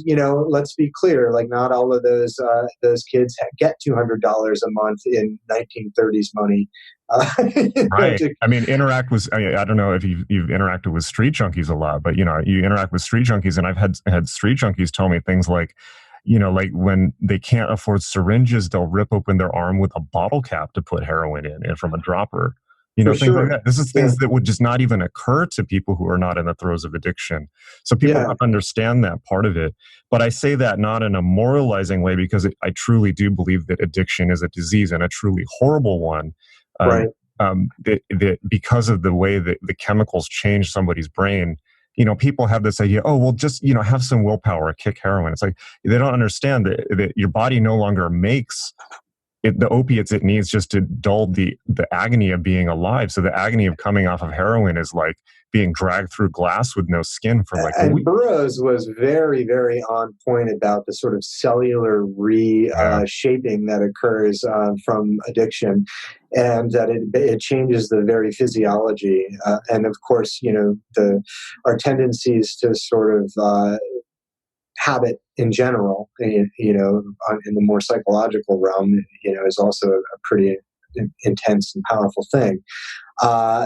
let's be clear, like not all of those kids get $200 a month in 1930s money. Right. I mean, I don't know if you've interacted with street junkies a lot, but, you interact with street junkies, and I've had street junkies tell me things like, like when they can't afford syringes, they'll rip open their arm with a bottle cap to put heroin in and from a dropper. Things like that. This is things that would just not even occur to people who are not in the throes of addiction. So people have to understand that part of it. But I say that not in a moralizing way, because I truly do believe that addiction is a disease, and a truly horrible one. That because of the way that the chemicals change somebody's brain, people have this idea, oh, well, just, have some willpower, kick heroin. It's like, they don't understand that your body no longer makes the opiates it needs just to dull the agony of being alive. So the agony of coming off of heroin is like being dragged through glass with no skin for like a week. Burroughs was very, very on point about the sort of cellular reshaping that occurs from addiction, and that it changes the very physiology. And of course, our tendencies to sort of habit in general, in the more psychological realm, is also a pretty intense and powerful thing.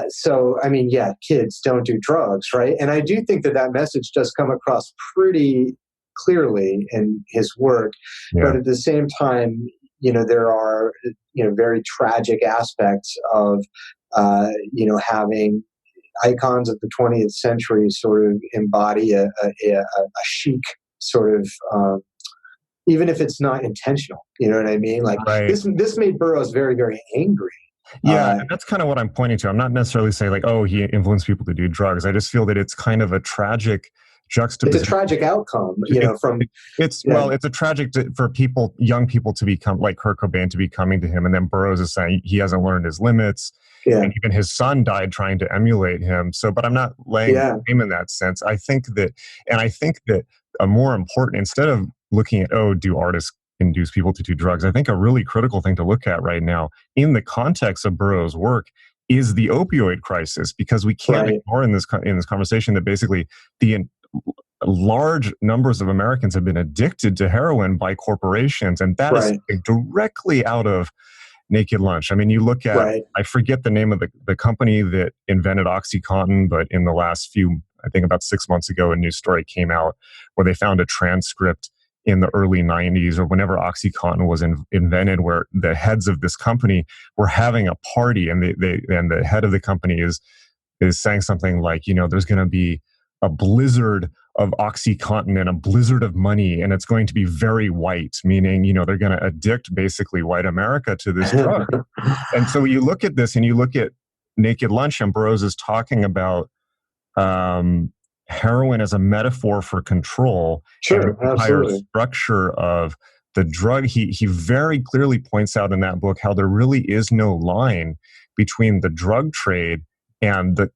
So, I mean, kids don't do drugs, right? And I do think that message does come across pretty clearly in his work. But at the same time, there are, very tragic aspects of, having icons of the 20th century sort of embody a chic sort of, even if it's not intentional, you know what I mean? Like this made Burroughs very, very angry. Yeah, and that's kind of what I'm pointing to. I'm not necessarily saying like, oh, he influenced people to do drugs. I just feel that it's kind of a tragic juxtaposition. It's a tragic outcome, it's a tragic for young people to become like Kurt Cobain, to be coming to him, and then Burroughs is saying he hasn't learned his limits. And even his son died trying to emulate him. So, but I'm not laying blame in that sense. I think that a more important, instead of looking at, do artists induce people to do drugs, I think a really critical thing to look at right now in the context of Burroughs' work is the opioid crisis, because we can't ignore in this conversation that basically large numbers of Americans have been addicted to heroin by corporations, and that is directly out of Naked Lunch. I mean, you look at, I forget the name of the company that invented OxyContin, but in the last I think about 6 months ago, a news story came out where they found a transcript in the early 90s or whenever OxyContin was invented, where the heads of this company were having a party, and the head of the company is saying something like, there's going to be a blizzard of OxyContin and a blizzard of money, and it's going to be very white, meaning, they're going to addict basically white America to this drug. And so you look at this and you look at Naked Lunch, and Burroughs is talking about heroin as a metaphor for control. Sure, and the entire structure of the drug. He very clearly points out in that book how there really is no line between the drug trade and the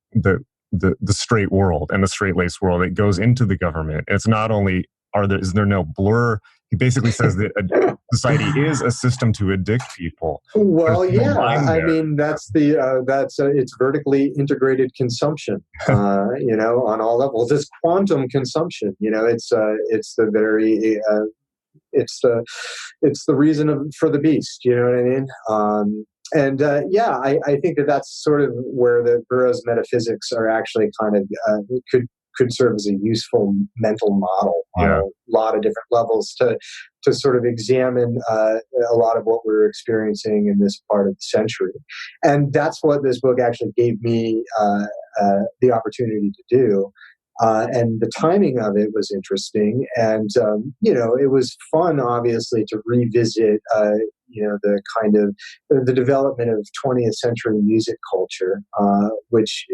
straight world and the straight-laced world. It goes into the government. It's not only is there no blur. He basically says that society is a system to addict people. Well, I mean, it's vertically integrated consumption, on all levels. It's quantum consumption. It's the very it's the reason for the beast. You know what I mean? I think that's sort of where the Burroughs metaphysics are actually kind of could serve as a useful mental model on a lot of different levels to sort of examine a lot of what we're experiencing in this part of the century. And that's what this book actually gave me the opportunity to do. And the timing of it was interesting. And, it was fun, obviously, to revisit, the kind of the development of 20th century music culture, which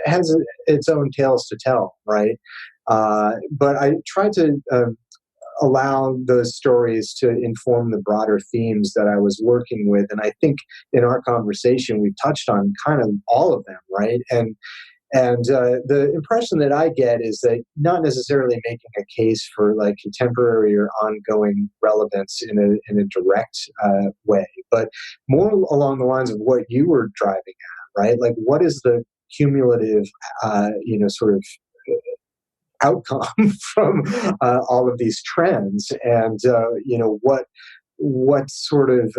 has its own tales to tell, right? But I tried to allow those stories to inform the broader themes that I was working with. And I think in our conversation, we've touched on kind of all of them, right? And the impression that I get is that not necessarily making a case for like contemporary or ongoing relevance in a direct way, but more along the lines of what you were driving at, right? Like, what is the cumulative, sort of outcome from all of these trends, and what sort of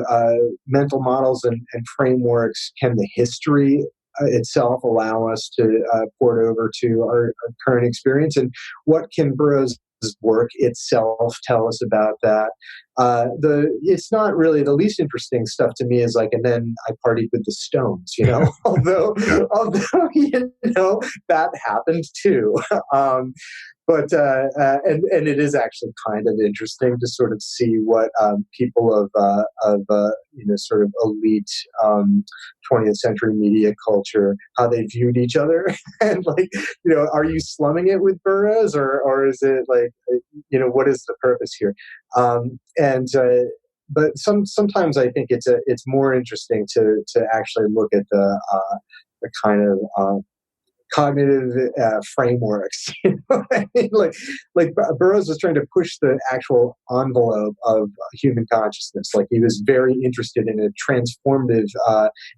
mental models and frameworks can the history itself allow us to port over to our current experience, and what can Burroughs' work itself tell us about that? It's not really the least interesting stuff to me is like, and then I partied with the Stones, although that happened too. But and it is actually kind of interesting to sort of see what people of sort of elite 20th century media culture, how they viewed each other, and like, are you slumming it with Burroughs, or is it like, what is the purpose here? But sometimes I think it's more interesting to actually look at the kind of cognitive frameworks. I mean? Like Burroughs was trying to push the actual envelope of human consciousness. Like, he was very interested in a transformative,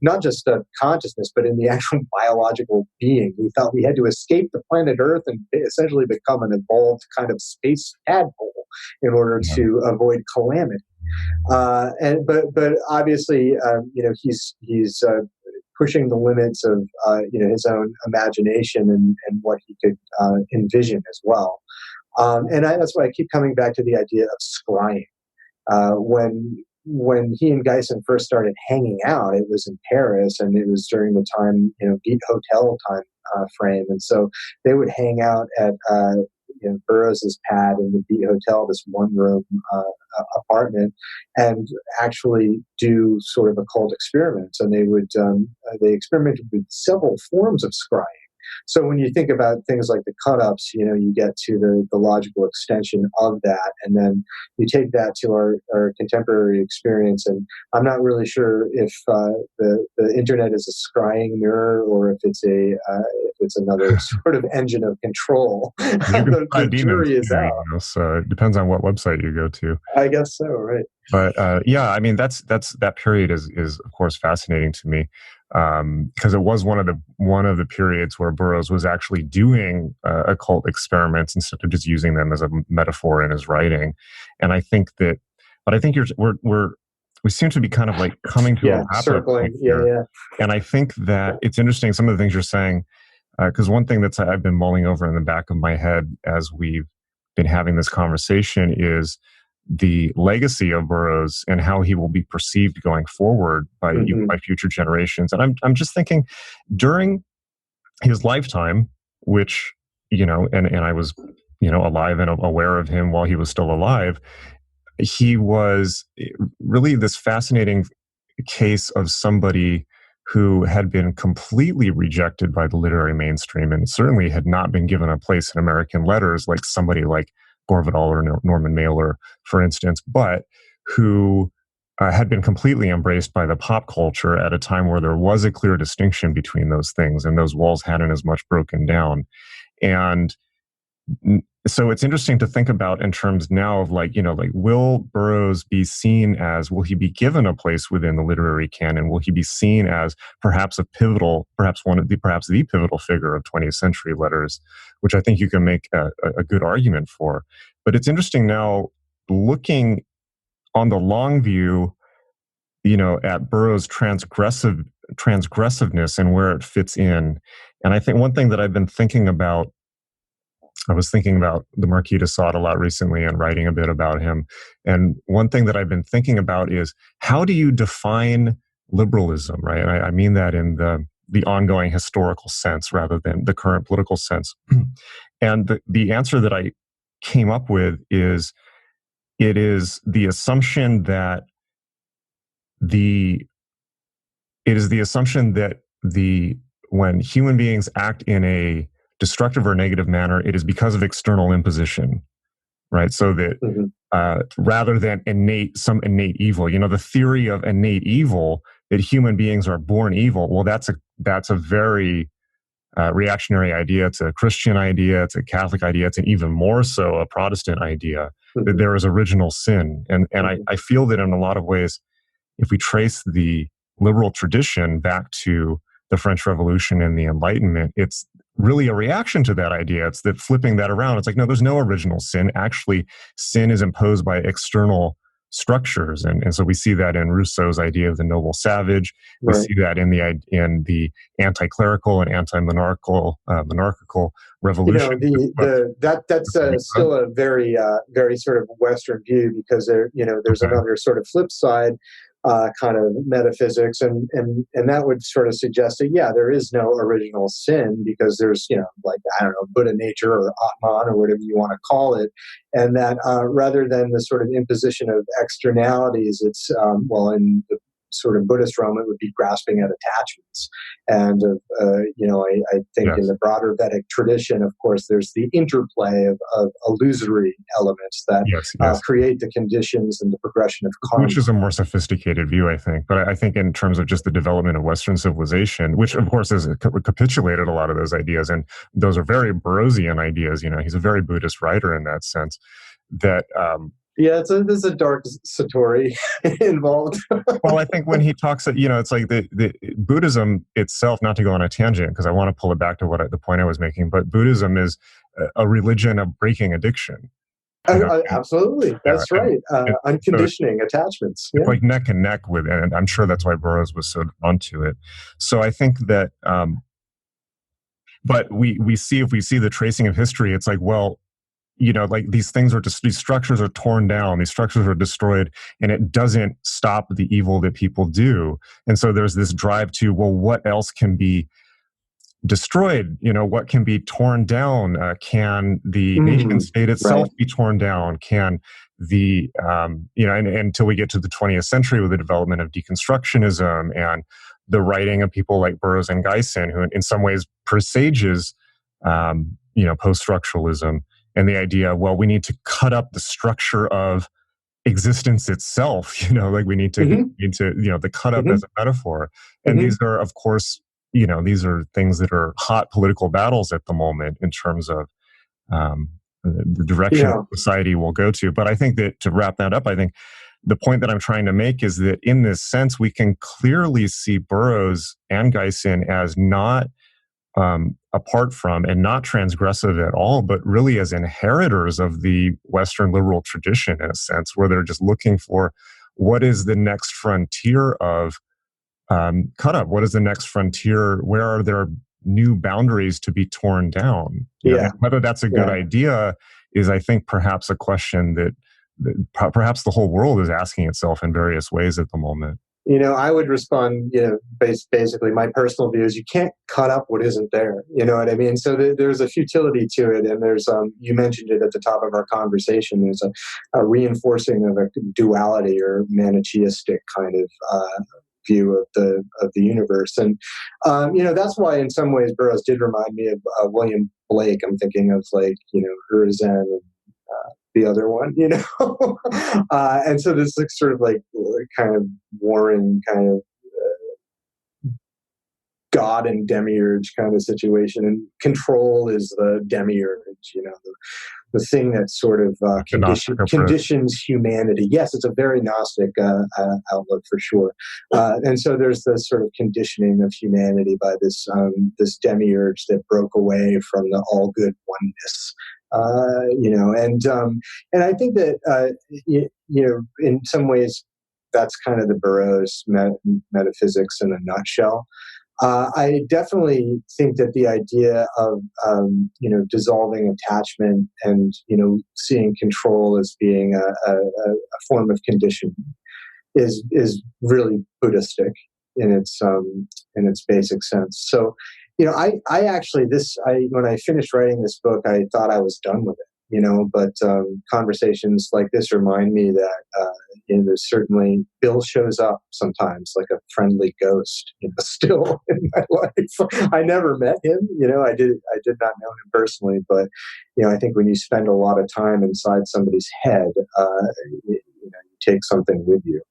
not just a consciousness, but in the actual biological being. He thought we had to escape the planet Earth and essentially become an evolved kind of space tadpole in order to avoid calamity. But obviously, he's pushing the limits of his own imagination and what he could envision as well. That's why I keep coming back to the idea of scrying. When he and Geisen first started hanging out, it was in Paris, and it was during the time, Beat Hotel time frame, and so they would hang out at Burroughs's pad in the Beat Hotel, this one-room apartment, and actually do sort of occult experiments. And they experimented with several forms of scrying. So when you think about things like the cut-ups, you get to the logical extension of that, and then you take that to our contemporary experience. And I'm not really sure if the internet is a scrying mirror, or if it's another sort of engine of control. The jury is out. So it depends on what website you go to. I guess so, right? But I mean, that period is of course fascinating to me, because it was one of the periods where Burroughs was actually doing occult experiments instead of just using them as a metaphor in his writing. And I think we seem to be kind of like coming to a wrap-up point here. And I think that it's interesting, some of the things you're saying, because one thing that I've been mulling over in the back of my head as we've been having this conversation is the legacy of Burroughs and how he will be perceived going forward by future generations. And I'm just thinking, during his lifetime, which, and I was, alive and aware of him while he was still alive, he was really this fascinating case of somebody who had been completely rejected by the literary mainstream and certainly had not been given a place in American letters like somebody like Gore Vidal or Norman Mailer, for instance, but who had been completely embraced by the pop culture at a time where there was a clear distinction between those things, and those walls hadn't as much broken down. And so it's interesting to think about in terms now of will Burroughs be seen as, will he be given a place within the literary canon? Will he be seen as perhaps the pivotal figure of 20th century letters, which I think you can make a good argument for. But it's interesting now, looking on the long view, at Burroughs' transgressiveness and where it fits in. And I think one thing that I've been thinking about, I was thinking about the Marquis de Sade a lot recently and writing a bit about him. And one thing that I've been thinking about is, how do you define liberalism, right? And I mean that in the ongoing historical sense rather than the current political sense. And the answer that I came up with is, it is the assumption that when human beings act in a destructive or negative manner, it is because of external imposition, right? So that rather than some innate evil, the theory of innate evil, that human beings are born evil. Well, that's a very reactionary idea. It's a Christian idea. It's a Catholic idea. It's an even more so a Protestant idea that there is original sin. And I feel that in a lot of ways, if we trace the liberal tradition back to the French Revolution and the Enlightenment, it's really a reaction to that idea. It's that flipping that around. It's like, no, there's no original sin. Actually, sin is imposed by external structures. And so we see that in Rousseau's idea of the noble savage. We see that in the anti-clerical and anti-monarchical revolution. That's still a very very sort of Western view, because there's another sort of flip side kind of metaphysics, and that would sort of suggest that there is no original sin, because there's like, I don't know, Buddha nature or Atman or whatever you want to call it, and that rather than the sort of imposition of externalities, it's in the sort of Buddhist realm, it would be grasping at attachments. And, I think in the broader Vedic tradition, of course, there's the interplay of illusory elements that create the conditions and the progression of karma. Which is a more sophisticated view, I think. But I think in terms of just the development of Western civilization, which of course has capitulated a lot of those ideas, and those are very Burroughsian ideas. He's a very Buddhist writer in that sense. That there's a dark Satori involved. Well, I think when he talks, it's like the Buddhism itself, not to go on a tangent, because I want to pull it back to the point I was making, but Buddhism is a religion of breaking addiction. Absolutely. That's right. Unconditioning attachments. It's like neck and neck with, and I'm sure that's why Burroughs was so drawn to it. So I think that, but we see, if we see the tracing of history, it's like, well, like these things are just, these structures are torn down, these structures are destroyed, and it doesn't stop the evil that people do. And so there's this drive to, well, what else can be destroyed? What can be torn down? Can the nation state itself be torn down? Can the, and until we get to the 20th century with the development of deconstructionism and the writing of people like Burroughs and Gysin, who in some ways presages, post-structuralism, and the idea, well, we need to cut up the structure of existence itself. Like we need to the cut up as a metaphor. And these are, of course, these are things that are hot political battles at the moment in terms of the direction society will go to. But I think that, to wrap that up, I think the point that I'm trying to make is that in this sense, we can clearly see Burroughs and Gysin as not apart from and not transgressive at all, but really as inheritors of the Western liberal tradition, in a sense, where they're just looking for what is the next frontier of cut up? What is the next frontier? Where are there new boundaries to be torn down? Whether that's a good idea is, I think, perhaps a question that perhaps the whole world is asking itself in various ways at the moment. I would respond, basically my personal view is you can't cut up what isn't there. You know what I mean? So there's a futility to it. And there's, you mentioned it at the top of our conversation, there's a reinforcing of a duality or manicheistic kind of view of the universe. And, that's why in some ways Burroughs did remind me of William Blake. I'm thinking of Urizen and the other one, and so this looks sort of like kind of warring kind of God and demiurge kind of situation, and control is the demiurge, the thing that sort of conditions humanity. Yes, it's a very Gnostic outlook for sure, and so there's this sort of conditioning of humanity by this demiurge that broke away from the all good oneness. And I think that in some ways that's kind of the Burroughs metaphysics in a nutshell. I definitely think that the idea of dissolving attachment and seeing control as being a form of conditioning is really Buddhistic in its basic sense. So I actually, when I finished writing this book, I thought I was done with it, but conversations like this remind me that, there's certainly Bill shows up sometimes like a friendly ghost, still in my life. I never met him, I did not know him personally, but, I think when you spend a lot of time inside somebody's head, you take something with you.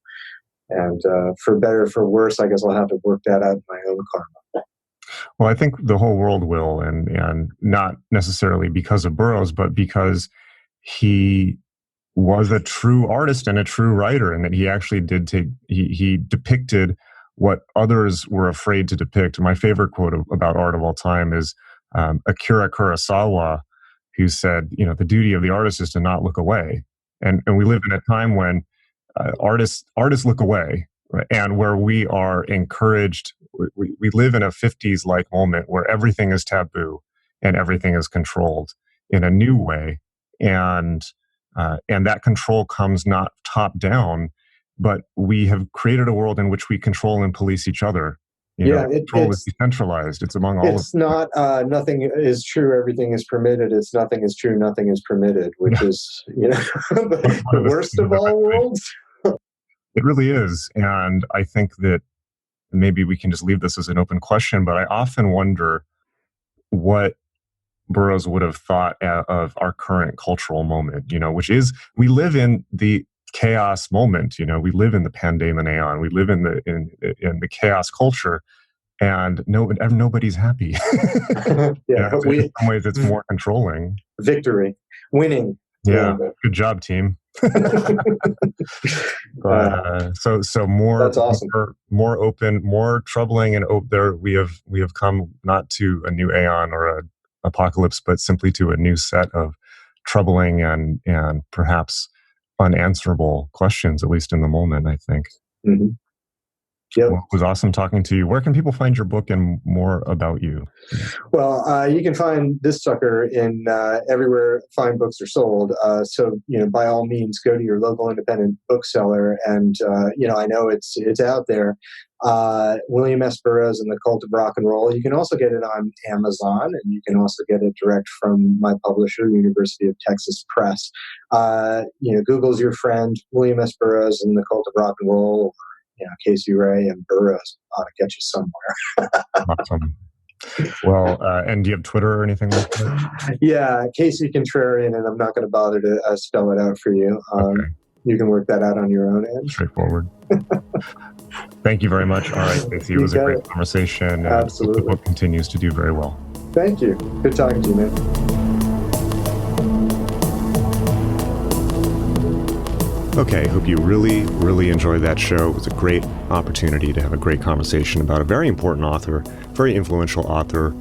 And for better or for worse, I guess I'll have to work that out in my own karma. Well, I think the whole world will, and not necessarily because of Burroughs, but because he was a true artist and a true writer, and that he actually he depicted what others were afraid to depict. My favorite quote about art of all time is Akira Kurosawa, who said, the duty of the artist is to not look away. And we live in a time when artists look away, right? And where we are encouraged, we live in a 50s-like moment where everything is taboo and everything is controlled in a new way. And that control comes not top down, but we have created a world in which we control and police each other. Control is decentralized. It's among all. It's not nothing is true, everything is permitted. It's nothing is true, nothing is permitted, which is the worst of all worlds. It really is, and I think that maybe we can just leave this as an open question. But I often wonder what Burroughs would have thought of our current cultural moment, which is we live in the chaos moment. We live in the pandemonium. We live in the chaos culture, and nobody's happy. In some ways, it's more controlling. Victory, winning. Yeah, good job, team. But so more. That's awesome. More open, more troubling, and there we have come not to a new aeon or a apocalypse, but simply to a new set of troubling and perhaps unanswerable questions, at least in the moment, I think. Mm-hmm. Yep. Well, it was awesome talking to you. Where can people find your book and more about you? Well, you can find this sucker in everywhere fine books are sold. So, by all means, go to your local independent bookseller. And, I know it's out there. William S. Burroughs and the Cult of Rock and Roll. You can also get it on Amazon, and you can also get it direct from my publisher, University of Texas Press. Google's your friend, William S. Burroughs and the Cult of Rock and Roll. Casey Rae and Burroughs ought to get you somewhere. Awesome. Well, and do you have Twitter or anything like that? Yeah, Casey Contrarian, and I'm not going to bother to spell it out for you. Okay. You can work that out on your own end. Straightforward. Thank you very much. All right, Casey, it was a great conversation. Absolutely. The book continues to do very well. Thank you. Good talking to you, man. Okay, hope you really, really enjoyed that show. It was a great opportunity to have a great conversation about a very important author, very influential author,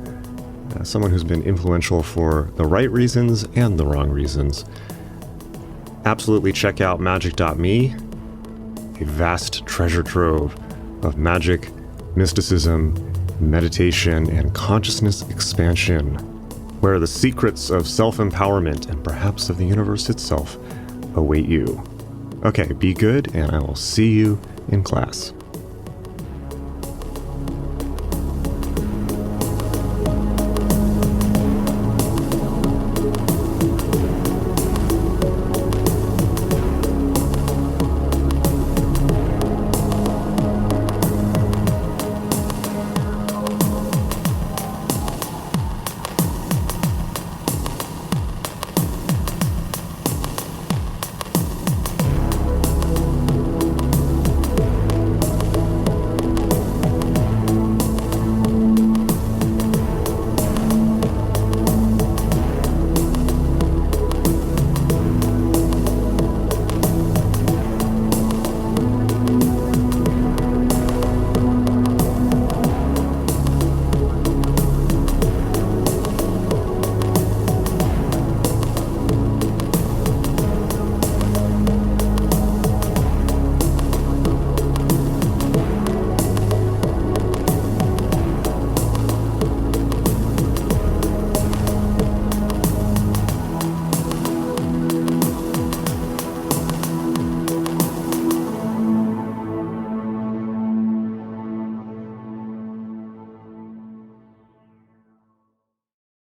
someone who's been influential for the right reasons and the wrong reasons. Absolutely check out magic.me, a vast treasure trove of magic, mysticism, meditation, and consciousness expansion, where the secrets of self-empowerment and perhaps of the universe itself await you. Okay, be good, and I will see you in class.